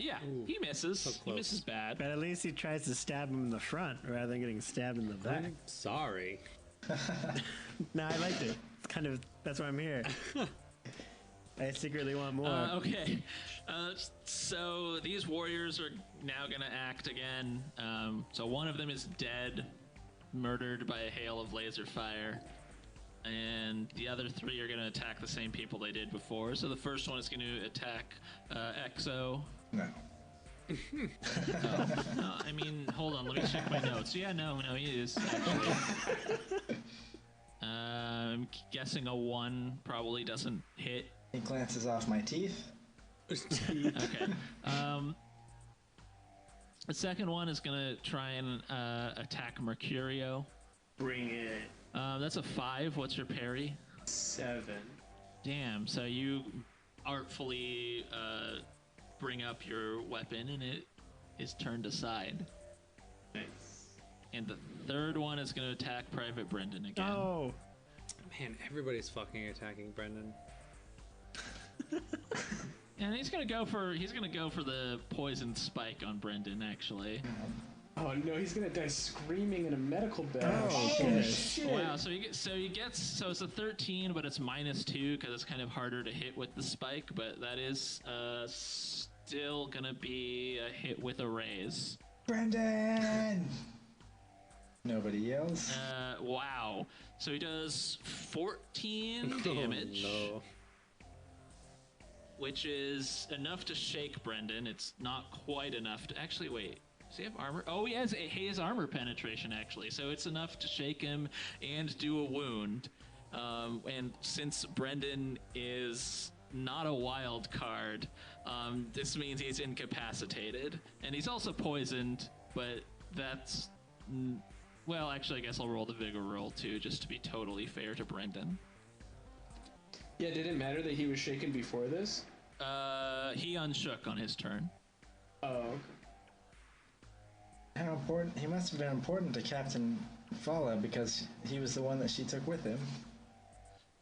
Yeah, he misses. So He close. misses bad. But at least he tries to stab him in the front rather than getting stabbed in the back. I'm sorry. No, I liked it. It's kind of, that's why I'm here. I secretly want more. Okay, so these warriors are now going to act again. So one of them is dead, murdered by a hail of laser fire. And the other 3 are going to attack the same people they did before. So the first one is going to attack Exo. No. No, I mean, hold on, let me check my notes. Yeah, no, he is, actually. I'm guessing a 1 probably doesn't hit. He glances off my teeth. Okay. The second one is going to try and attack Mercurio. Bring it. That's a 5. What's your parry? 7. Damn, so you artfully bring up your weapon and it is turned aside. Nice. And the third one is going to attack Private Brendan again. Oh, Man, everybody's fucking attacking Brendan. And he's going to go for the poisoned spike on Brendan, actually. Oh no, he's gonna die screaming in a medical bed. Oh, shit! Wow, so it's a 13, but it's -2 because it's kind of harder to hit with the spike, but that is still gonna be a hit with a raise. Brendan! Nobody yells. Wow. So he does 14 damage, Oh, which is enough to shake Brendan. It's not quite enough to actually wait. Does he have armor? Oh, he has armor penetration, actually. So it's enough to shake him and do a wound. And since Brendan is not a wild card, this means he's incapacitated. And he's also poisoned, but that's... Well, actually, I guess I'll roll the vigor roll, too, just to be totally fair to Brendan. Yeah, did it matter that he was shaken before this? He unshook on his turn. Oh, okay. How important? He must have been important to Captain Fala because he was the one that she took with him.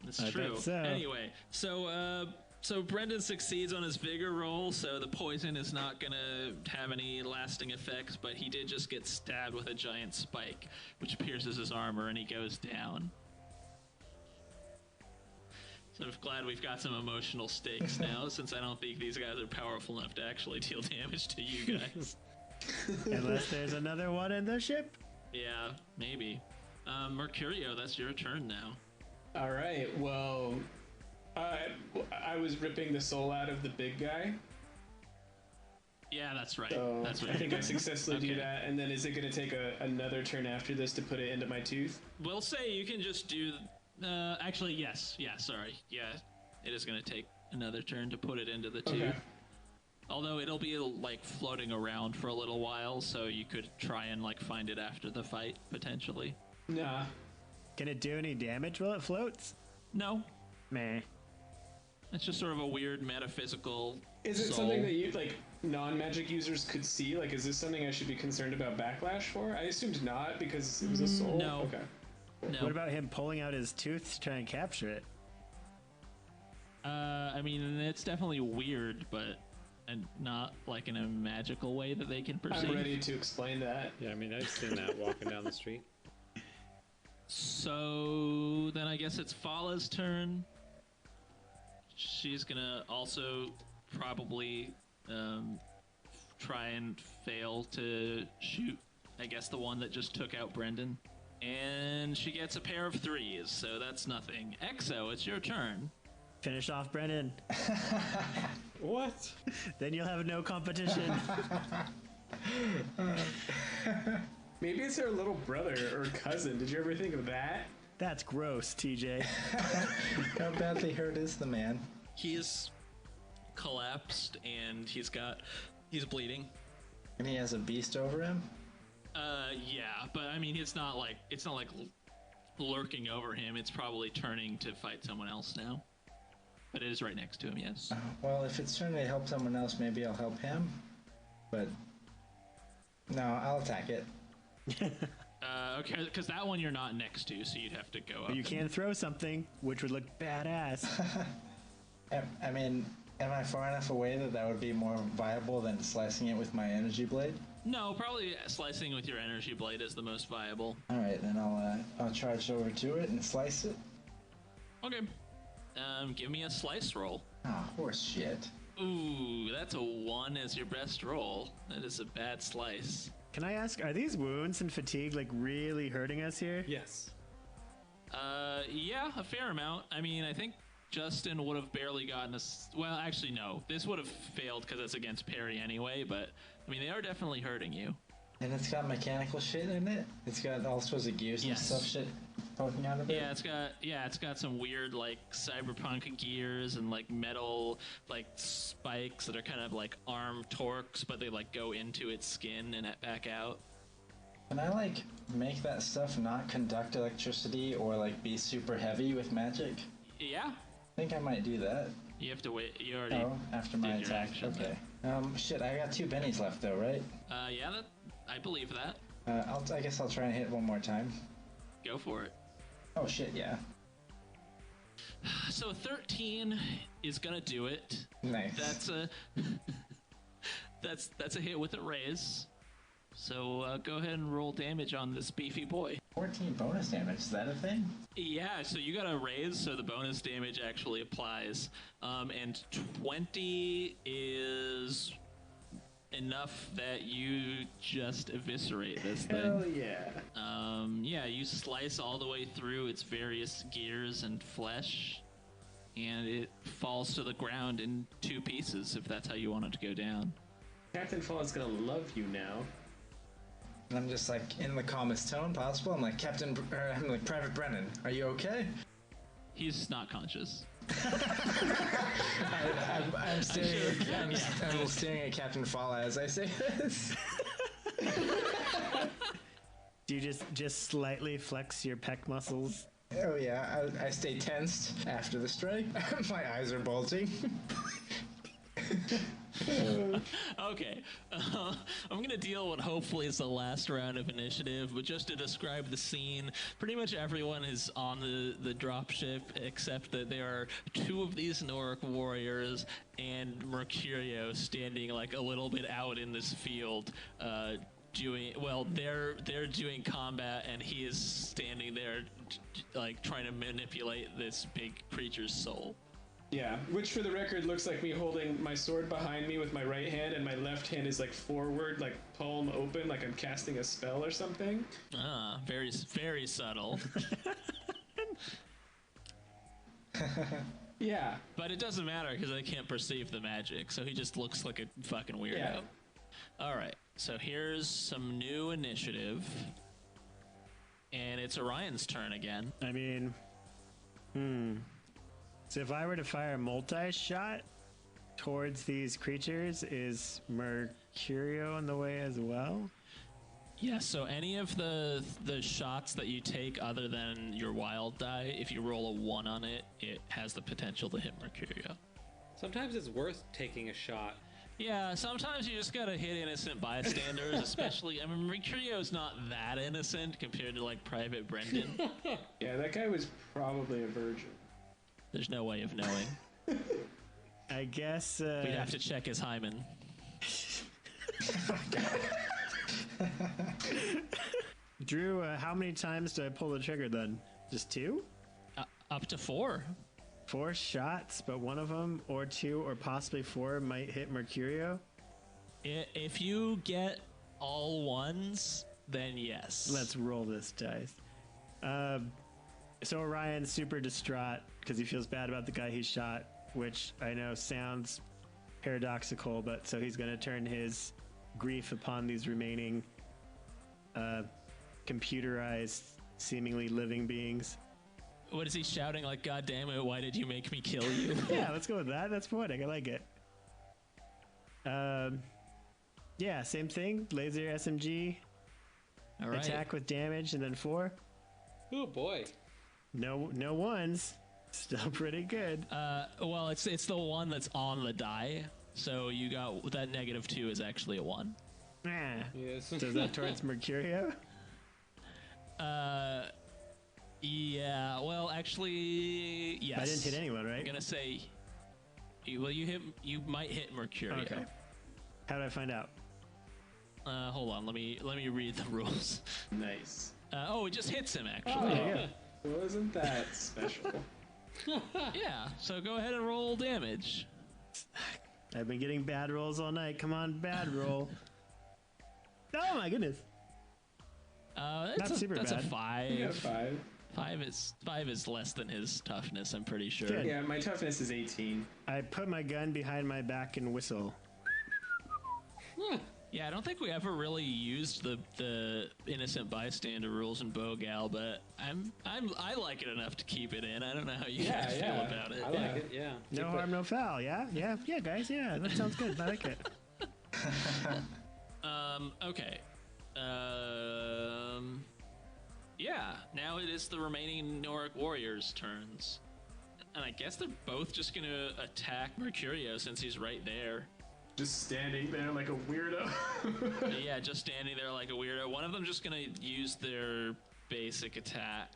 It's I true. bet so. Anyway, so Brendan succeeds on his vigor roll, so the poison is not gonna have any lasting effects, but he did just get stabbed with a giant spike, which pierces his armor, and he goes down. So I'm glad we've got some emotional stakes now, since I don't think these guys are powerful enough to actually deal damage to you guys. Unless there's another one in the ship. Yeah, maybe. Mercurio, that's your turn now. All right. Well, I was ripping the soul out of the big guy. Yeah, that's right. So That's what I think I you're successfully do Okay. that. And then is it going to take another turn after this to put it into my tooth? We'll say you can just do. Actually, yes. Yeah, sorry. Yeah, it is going to take another turn to put it into the tube. Okay. Although it'll be like floating around for a little while, so you could try and like find it after the fight potentially. Nah. Can it do any damage while it floats? No, Meh. it's just sort of a weird metaphysical. Is it soul. something that you like non-magic users could see? Like, is this something I should be concerned about backlash for? I assumed not because it was a soul. no. Okay. No. What about him pulling out his tooth to try and capture it? I mean, it's definitely weird, but and not like in a magical way that they can perceive. I'm ready to explain that. Yeah, I mean, I've seen that walking down the street. So then I guess it's Fala's turn. She's gonna also probably try and fail to shoot, I guess, the one that just took out Brendan. And she gets a pair of 3s, so that's nothing. Exo, it's your turn. Finish off Brennan. What? Then you'll have no competition. Maybe it's her little brother or cousin. Did you ever think of that? That's gross, TJ. How badly hurt is the man? He is collapsed and he's bleeding. And he has a beast over him? Yeah, but I mean, it's not like lurking over him. It's probably turning to fight someone else now. But it is right next to him, yes. Well, if it's trying to help someone else, maybe I'll help him. But no, I'll attack it. Okay, because that one you're not next to, so you'd have to go up. You can throw something, which would look badass. I mean, am I far enough away that would be more viable than slicing it with my energy blade? No, probably slicing with your energy blade is the most viable. All right, then I'll charge over to it and slice it. Okay. Give me a slice roll. Ah, horse shit. Ooh, that's a 1 as your best roll. That is a bad slice. Can I ask, are these wounds and fatigue like really hurting us here? Yes. Yeah, a fair amount. I mean, I think Justin would have barely gotten us. Well, actually, no. This would have failed because it's against parry anyway, but I mean, they are definitely hurting you. And it's got mechanical shit in it? It's got all sorts of gears and Yes. stuff shit poking out of it? Yeah, it's got some weird like cyberpunk gears and like metal like spikes that are kind of like arm torques, but they like go into its skin and back out. Can I, like, make that stuff not conduct electricity or, like, be super heavy with magic? Yeah, I think I might do that. you have to wait. You already. Oh, after my did your attack. action. Okay. Shit, I got 2 bennies left, though, right? Yeah, I believe that. I guess I'll try and hit one more time. Go for it. Oh, shit, yeah. So 13 is gonna do it. Nice. That's a hit with a raise. So go ahead and roll damage on this beefy boy. 14 bonus damage, is that a thing? Yeah, so you got a raise, so the bonus damage actually applies. And 20 is enough that you just eviscerate this thing. Hell yeah. Yeah, you slice all the way through its various gears and flesh, and it falls to the ground in 2 pieces, if that's how you want it to go down. Captain Fall is gonna love you now. And I'm just like, in the calmest tone possible, I'm like, I'm like, Private Brennan, are you okay? He's not conscious. I'm staring at Captain Fala as I say this. Do you just slightly flex your pec muscles? Oh yeah, I stay tensed after the strike. My eyes are bulging. Okay, I'm gonna deal what hopefully is the last round of initiative, but just to describe the scene, pretty much everyone is on the dropship except that there are two of these Noric warriors and Mercurio standing like a little bit out in this field, they're doing combat, and he is standing there, like trying to manipulate this big creature's soul. Yeah, which for the record looks like me holding my sword behind me with my right hand, and my left hand is like forward, like palm open, like I'm casting a spell or something. Ah, very, very subtle. Yeah. But it doesn't matter because I can't perceive the magic, so he just looks like a fucking weirdo. Yeah. All right, so here's some new initiative, and it's Orion's turn again. I mean, So if I were to fire a multi-shot towards these creatures, is Mercurio on the way as well? Yeah, so any of the shots that you take other than your wild die, if you roll a 1 on it, it has the potential to hit Mercurio. Sometimes it's worth taking a shot. Yeah, sometimes you just gotta hit innocent bystanders, especially, I mean, Mercurio's not that innocent compared to, like, Private Brendan. Yeah, that guy was probably a virgin. There's no way of knowing. I guess We'd have to check his hymen. Drew, how many times do I pull the trigger then? Just 2? Up to 4. 4 shots, but one of them, or 2, or possibly 4, might hit Mercurio? If you get all ones, then yes. Let's roll this dice. So Orion's super distraught because he feels bad about the guy he shot, which I know sounds paradoxical, but so he's going to turn his grief upon these remaining computerized, seemingly living beings. What is he shouting like, God damn it, why did you make me kill you? Yeah, let's go with that. That's poetic. I like it. Yeah, same thing. Laser SMG. All right. Attack with damage, and then 4. Oh boy. No ones. Still pretty good. Well, it's the one that's on the die. So you got that -2 is actually a 1. Yes. So is that towards Mercurio? Yeah. Well, actually, yes. I didn't hit anyone, right? I'm gonna say, you might hit Mercurio. Okay. How did I find out? Hold on. Let me read the rules. Nice. It just hits him actually. Yeah. Wasn't that special? Yeah. So go ahead and roll damage. I've been getting bad rolls all night. Come on, bad roll. Oh my goodness. That's super a bad. 5. You got 5. 5 is less than his toughness, I'm pretty sure. Good. Yeah, my toughness is 18. I put my gun behind my back and whistle. Yeah, I don't think we ever really used the innocent bystander rules in Bogal, but I like it enough to keep it in. I don't know how you guys feel about it. I like it, yeah. No harm, no foul. Yeah, guys. Yeah, that sounds good. I like it. Okay. Yeah, now it is the remaining Noric warriors' turns. And I guess they're both just gonna attack Mercurio since he's right there. Just standing there like a weirdo. Yeah, just standing there like a weirdo. One of them just gonna use their basic attack.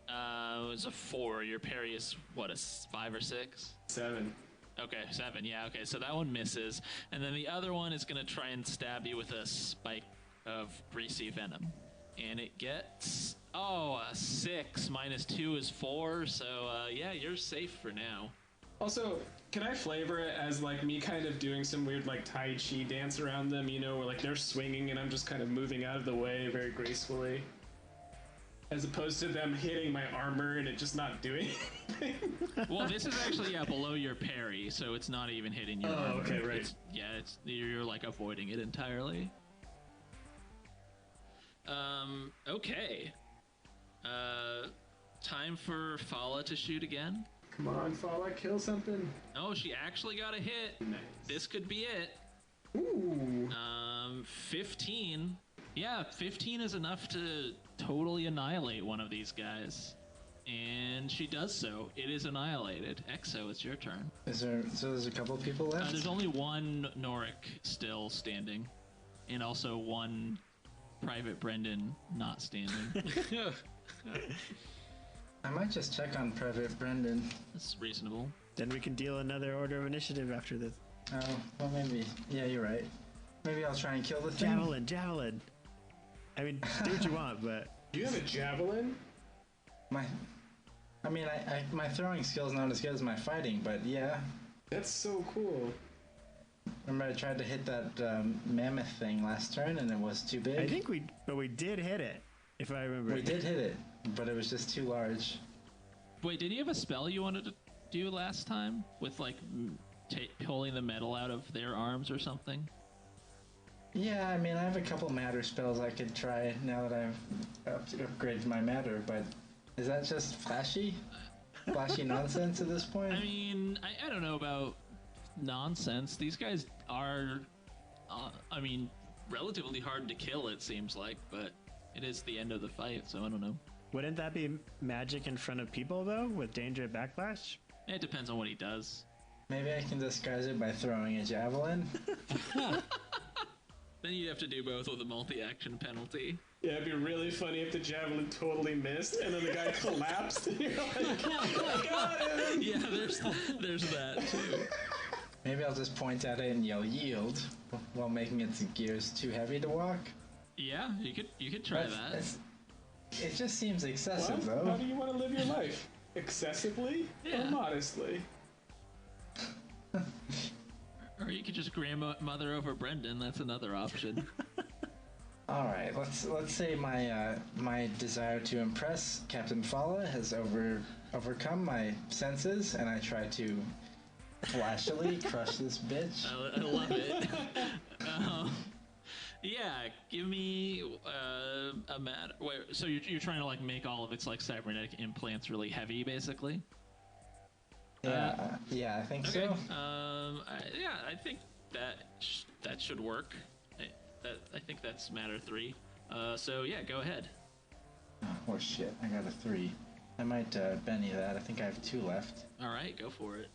It was a 4. Your parry is, what, a 5 or 6? 7. Okay, 7. Yeah, okay, so that one misses. And then the other one is gonna try and stab you with a spike of greasy venom. And it gets, a 6 minus 2 is 4, so yeah, you're safe for now. Also, can I flavor it as like me kind of doing some weird like Tai Chi dance around them, you know, where like they're swinging and I'm just kind of moving out of the way very gracefully? As opposed to them hitting my armor and it just not doing anything. Well, this is actually, below your parry, so it's not even hitting your armor. Okay, right. You're like avoiding it entirely. Okay. Time for Fala to shoot again. Come on, Fala, kill something. Oh, she actually got a hit. Nice. This could be it. Ooh. 15. Yeah, 15 is enough to totally annihilate one of these guys. And she does so. It is annihilated. Exo, it's your turn. There's a couple people left? There's only one Norik still standing, and also one Private Brendan not standing. I might just check on Private Brendan. That's reasonable. Then we can deal another order of initiative after this. Oh, well, maybe. Yeah, you're right. Maybe I'll try and kill the thing. Javelin. I mean, do what you want, but Do you have a javelin? My throwing skill's not as good as my fighting, but yeah. That's so cool. Remember I tried to hit that mammoth thing last turn and it was too big? I think we did hit it, if I remember. We did hit it, but it was just too large. Wait, did you have a spell you wanted to do last time? With, like, pulling the metal out of their arms or something? Yeah, I mean, I have a couple matter spells I could try now that I've upgraded my matter, but is that just flashy? Flashy nonsense at this point? I mean, I don't know about nonsense. These guys are, relatively hard to kill, it seems like, but it is the end of the fight, so I don't know. Wouldn't that be magic in front of people, though, with danger of backlash? It depends on what he does. Maybe I can disguise it by throwing a javelin. Then you'd have to do both with a multi-action penalty. Yeah, it'd be really funny if the javelin totally missed and then the guy collapsed and you're like, I got him! Yeah, there's that too. Maybe I'll just point at it and yell yield while making its gears too heavy to walk. Yeah, you could try that. It just seems excessive, Well, though. how do you want to live your life? Excessively Yeah. or modestly? Or you could just grandmother over Brendan. That's another option. All right, let's say my desire to impress Captain Fala has overcome my senses, and I try to flashily crush this bitch. I love it. Yeah, give me a matter. Wait, so you're trying to like make all of its like cybernetic implants really heavy, basically? Yeah, I think Okay. so. I think that should work. I think that's matter 3. So yeah, go ahead. Oh shit, I got a 3. I might Benny that. I think I have 2 left. All right, go for it.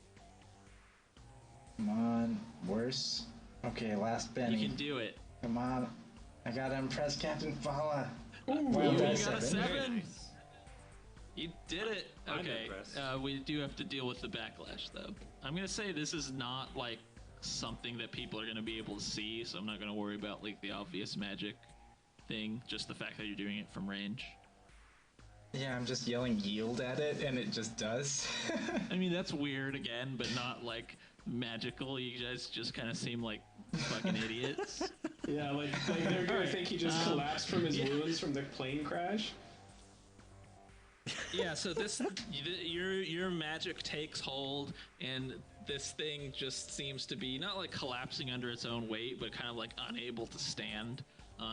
Come on, worse. Okay, last Benny. You can do it. Come on, I gotta impress Captain Fala. You Well, got a that's 7. You did it. I'm Okay. impressed. We do have to deal with the backlash, though. I'm gonna say this is not like something that people are gonna be able to see, so I'm not gonna worry about like the obvious magic thing. Just the fact that you're doing it from range. Yeah, I'm just yelling yield at it, and it just does. I mean, that's weird again, but not like magical. You guys just kind of seem like fucking idiots. Yeah, like they're gonna think he just collapsed from his wounds from the plane crash. Yeah, so your magic takes hold, and this thing just seems to be not like collapsing under its own weight, but kind of like unable to stand.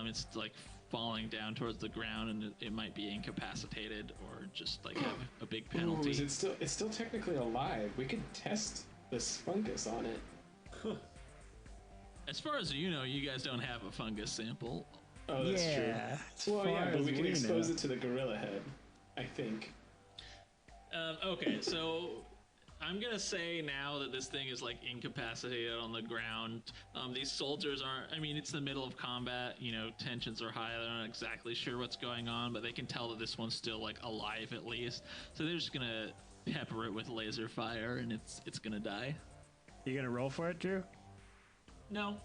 It's like falling down towards the ground, and it might be incapacitated or just like have a big penalty. Ooh, it's still technically alive. We could test this fungus on it. As far as you know, you guys don't have a fungus sample. Oh, that's Yeah, true. Well, yeah, far but as we can we expose know. it to the gorilla head, I think. Okay, so I'm gonna say now that this thing is like incapacitated on the ground. These soldiers aren't. I mean, it's the middle of combat. You know, tensions are high. They're not exactly sure what's going on, but they can tell that this one's still like alive at least. So they're just gonna pepper it with laser fire, and it's gonna die. You gonna roll for it, Drew? No,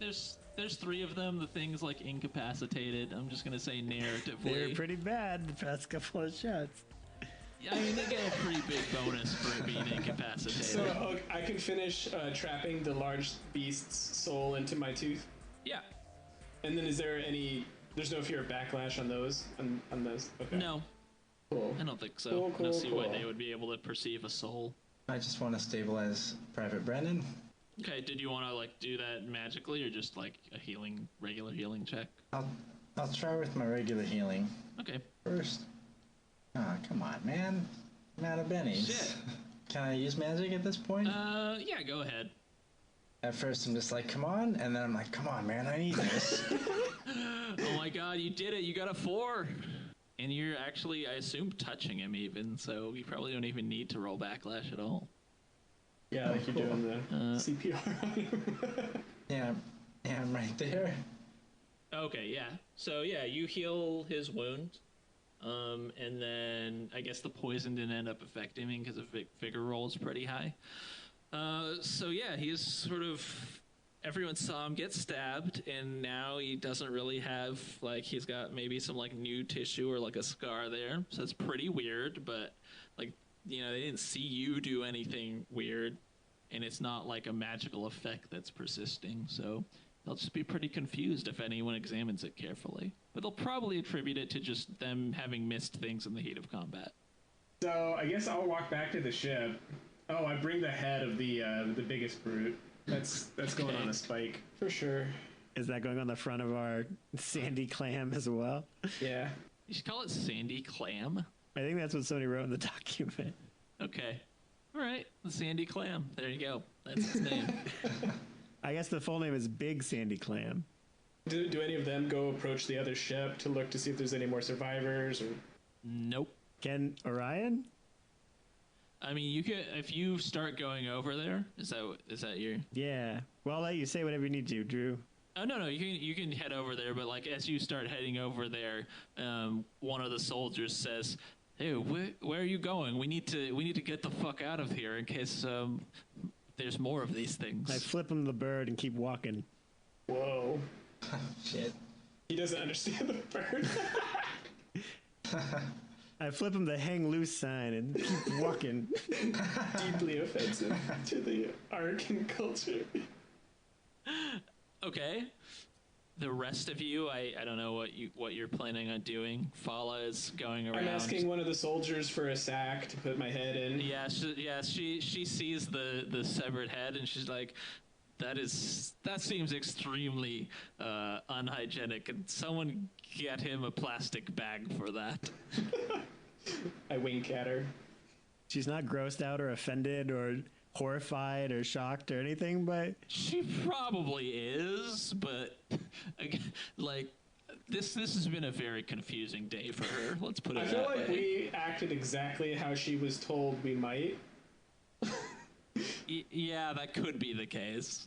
there's 3 of them. The thing's like incapacitated. I'm just gonna say narratively. They're pretty bad the past couple of shots. I mean, they get a pretty big bonus for it being incapacitated. So I can finish trapping the large beast's soul into my tooth. Yeah. And then is there any? There's no fear of backlash on those. On those. Okay. No, Cool. I don't think so. Cool, I don't see why cool. they would be able to perceive a soul. I just want to stabilize Private Brendan. Okay, did you want to like do that magically or just like a regular healing check? I'll try with my regular healing Okay. first. Ah, come on, man. I'm out of bennies. Shit. Can I use magic at this point? Yeah, go ahead. At first, I'm just like, come on, and then I'm like, come on, man, I need this. Oh my god, you did it! You got a 4. And you're actually, I assume, touching him even, so you probably don't even need to roll backlash at all. Yeah, like you're doing the CPR on him. Yeah, I'm right there. Okay, yeah. So yeah, you heal his wound, and then I guess the poison didn't end up affecting him because the vigor roll is pretty high. So yeah, he's sort of. Everyone saw him get stabbed, and now he doesn't really have, like, he's got maybe some, like, new tissue or, like, a scar there. So it's pretty weird, but, like, you know, they didn't see you do anything weird, and it's not, like, a magical effect that's persisting. So they'll just be pretty confused if anyone examines it carefully. But they'll probably attribute it to just them having missed things in the heat of combat. So I guess I'll walk back to the ship. Oh, I bring the head of the biggest brute. That's going on a spike for sure. Is that going on the front of our sandy clam as well? Yeah. You should call it Sandy Clam. I think that's what somebody wrote in the document. Okay. All right. The Sandy Clam. There you go. That's its name. I guess the full name is Big Sandy Clam. Do any of them go approach the other ship to look to see if there's any more survivors? Or Nope. Can Orion? I mean, you could, if you start going over there. Is that your? Yeah. Well, I'll let you say whatever you need to, Drew. Oh no, you can head over there, but like as you start heading over there, one of the soldiers says, "Hey, where are you going? We need to get the fuck out of here in case there's more of these things." I flip him the bird and keep walking. whoa, Shit. he doesn't understand the bird. I flip him the hang loose sign and keep walking. Deeply offensive to the Arkan culture. Okay. The rest of you, I don't know what you're planning on doing. Fala is going around. I'm asking one of the soldiers for a sack to put my head in. Yeah, she sees the severed head and she's like, that seems extremely unhygienic. Can someone get him a plastic bag for that? I wink at her. She's not grossed out or offended or horrified or shocked or anything, but She probably is, but like this has been a very confusing day for her. Let's put it I that feel like way. we acted exactly how she was told we might. Yeah, that could be the case.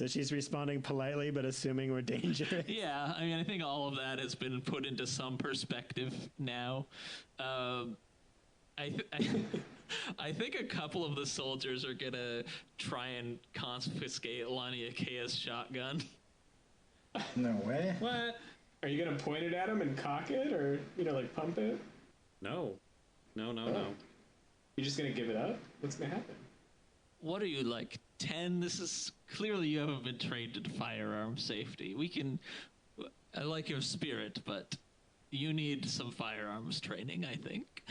so she's responding politely but assuming we're dangerous. Yeah, I mean, I think all of that has been put into some perspective now. I think a couple of the soldiers are gonna try and confiscate Laniakea's shotgun. No way. What? Are you gonna point it at him and cock it, or like pump it? No. No. You're just gonna give it up? What's gonna happen? What are you, like 10? This is clearly you haven't been trained in firearm safety. I like your spirit, but you need some firearms training, I think.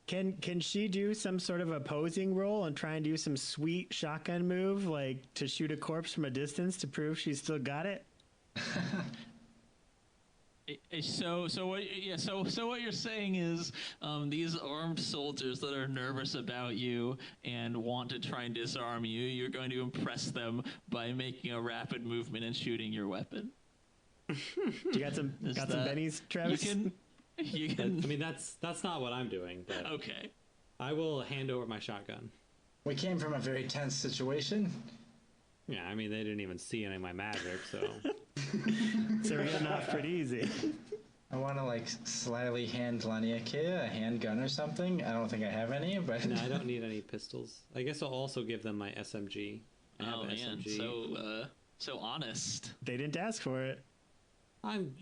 Can she do some sort of opposing roll and try and do some sweet shotgun move, like to shoot a corpse from a distance to prove she's still got it? So what you're saying is these armed soldiers that are nervous about you and want to try and disarm you, you're going to impress them by making a rapid movement and shooting your weapon. You got some bennies, Travis? You can. I mean, that's not what I'm doing, but Okay. I will hand over my shotgun. We came from a very tense situation. Yeah, I mean, they didn't even see any of my magic, so... So we're getting off pretty easy. I want to slyly hand Laniakea a handgun or something. I don't think I have any, but No, I don't need any pistols. I guess I'll also give them my SMG. I have Oh an man, SMG. so honest. They didn't ask for it. I'm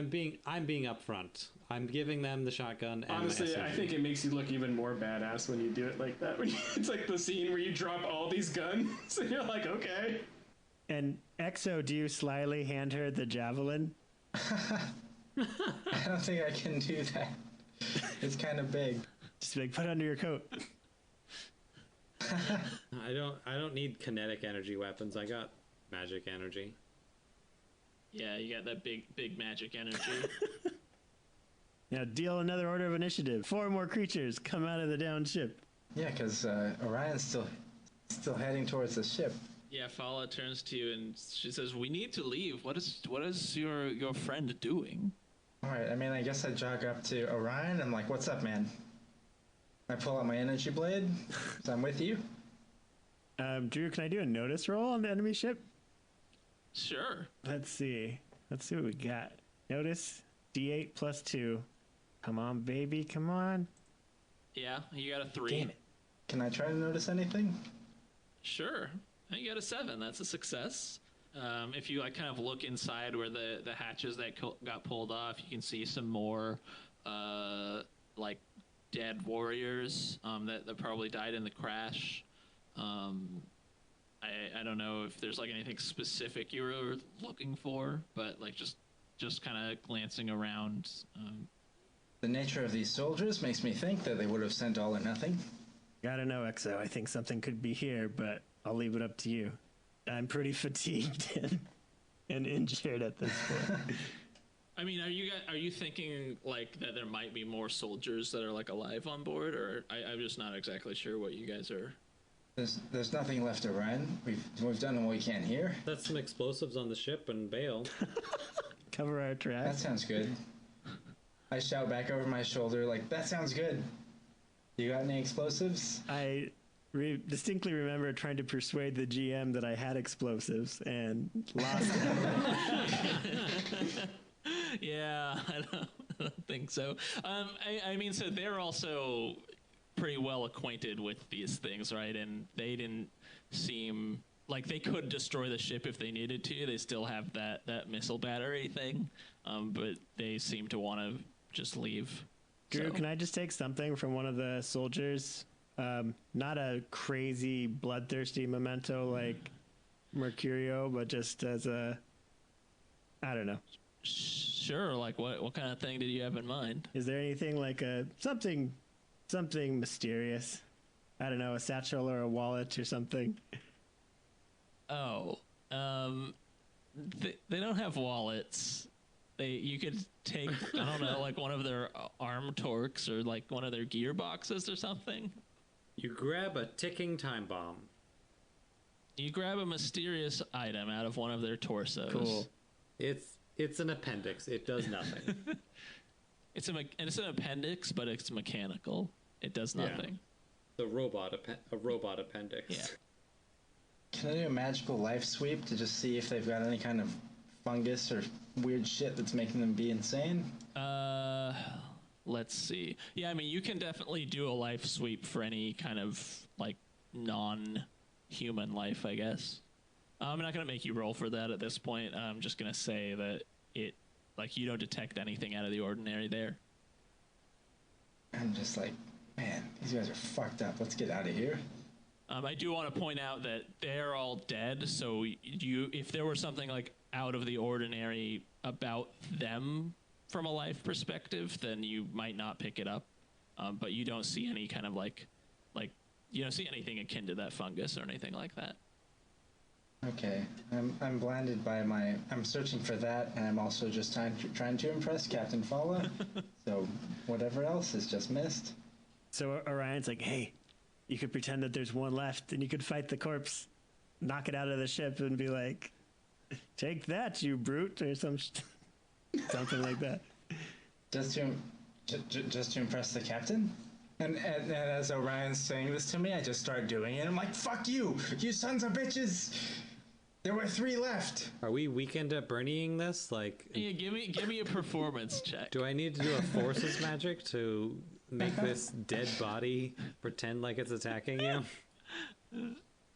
being upfront. I'm giving them the shotgun and Honestly, my SMG. I think it makes you look even more badass when you do it like that. It's like the scene where you drop all these guns, and you're like, okay. And Exo, do you slyly hand her the javelin? I don't think I can do that. It's kind of big. Just like put it under your coat. I don't need kinetic energy weapons. I got magic energy. Yeah, you got that big magic energy. Now deal another order of initiative. 4 more creatures come out of the downed ship. Yeah, because Orion's still heading towards the ship. Yeah, Fala turns to you and she says, "We need to leave. What is your friend doing?" All right. I mean, I guess I jog up to Orion. I'm like, "What's up, man?" I pull out my energy blade. So I'm with you. Drew, can I do a notice roll on the enemy ship? Sure. Let's see. Let's see what we got. Notice D8 plus 2. Come on, baby. Come on. Yeah, you got a 3. Damn it. Can I try to notice anything? Sure. You got a 7. That's a success. If you like kind of look inside where the hatches that got pulled off, you can see some more like dead warriors that probably died in the crash. I don't know if there's like anything specific you were looking for, but like just kind of glancing around. The nature of these soldiers makes me think that they would have sent all or nothing. Gotta know, XO. I think something could be here, but I'll leave it up to you. I'm pretty fatigued and injured at this point. I mean, are you thinking like that there might be more soldiers that are like alive on board, or I'm just not exactly sure what you guys are. There's nothing left, Orion. We've done what we can here. That's some explosives on the ship and bail. Cover our That tracks. sounds good. I shout back over my shoulder, like, "That sounds good. You got any explosives?" I distinctly remember trying to persuade the GM that I had explosives and lost it. Yeah, I don't think so. I mean, so they're also pretty well acquainted with these things, right? And they didn't seem like they could destroy the ship if they needed to. They still have that missile battery thing, but they seem to want to just leave. Drew, So- can I just take something from one of the soldiers? Not a crazy bloodthirsty memento like Mercurio, but just as a, I don't know. Sure. Like what kind of thing did you have in mind? Is there anything like a something mysterious? I don't know, a satchel or a wallet or something. Oh, they don't have wallets. You could take, I don't know, like one of their arm torques or like one of their gearboxes or something. You grab a ticking time bomb. You grab a mysterious item out of one of their torsos. Cool. It's an appendix. It does nothing. It's an appendix, but it's mechanical. It does Yeah. nothing. A robot appendix. Yeah. Can I do a magical life sweep to just see if they've got any kind of fungus or weird shit that's making them be insane? Let's see. Yeah, I mean, you can definitely do a life sweep for any kind of like non-human life, I guess. I'm not gonna make you roll for that at this point. I'm just gonna say that it, like, you don't detect anything out of the ordinary there. I'm just like, man, these guys are fucked up. Let's get out of here. I do want to point out that they're all dead, so if there were something like out of the ordinary about them from a life perspective, then you might not pick it up. But you don't see any kind of like you don't see anything akin to that fungus or anything like that. Okay, I'm blinded by I'm searching for that, and I'm also just trying to impress Captain Fala. So whatever else is just missed. So Orion's like, hey, you could pretend that there's one left and you could fight the corpse, knock it out of the ship and be like, take that, you brute, or something like that. Just to impress the captain? And as Orion's saying this to me, I just start doing it. I'm like, fuck you sons of bitches! There were 3 left! Are we weekend at Bernieing this? Like, Yeah, give me a performance check. do I need to do a forces magic to make this dead body pretend like it's attacking you?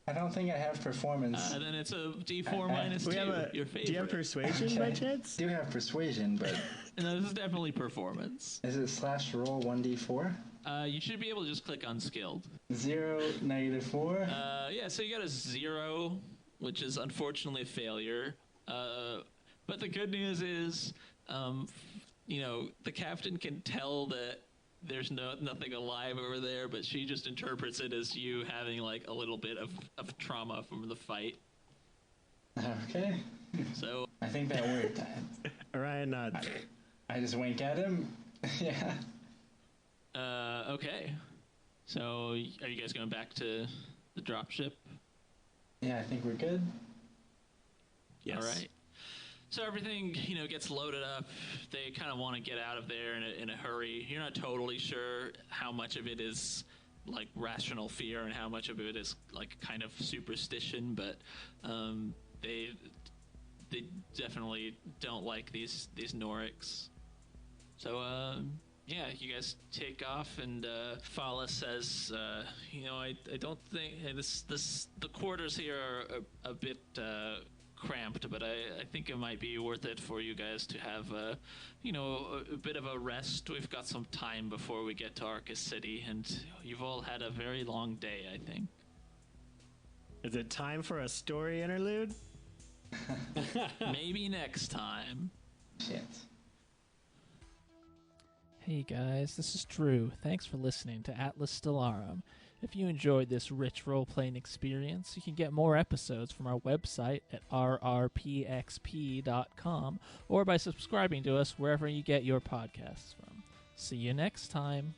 I don't think I have performance. Then it's a D4 minus 2. Your favorite. Do you have persuasion by chance? I do have persuasion, but No, this is definitely performance. is it /roll 1d4? You should be able to just click unskilled. 0, -4. Yeah, so you got a 0, which is unfortunately a failure. But the good news is, the captain can tell that there's nothing alive over there, but she just interprets it as you having like a little bit of trauma from the fight. Okay. So I think that worked. Orion nods. I just wink at him. Yeah. okay. So are you guys going back to the dropship? Yeah, I think we're good. Yes. All right. So everything, gets loaded up. They kind of want to get out of there in a hurry. You're not totally sure how much of it is like rational fear and how much of it is like kind of superstition, but they definitely don't like these Norics. So yeah, you guys take off, and Fala says, I don't think the quarters here are a bit cramped, but I think it might be worth it for you guys to have a bit of a rest. We've got some time before we get to Arcus City, and you've all had a very long day, I think. Is it time for a story interlude? Maybe next time. Shit. Hey guys, this is Drew. Thanks for listening to Atlas Stellarum. If you enjoyed this rich role-playing experience, you can get more episodes from our website at rrpxp.com or by subscribing to us wherever you get your podcasts from. See you next time.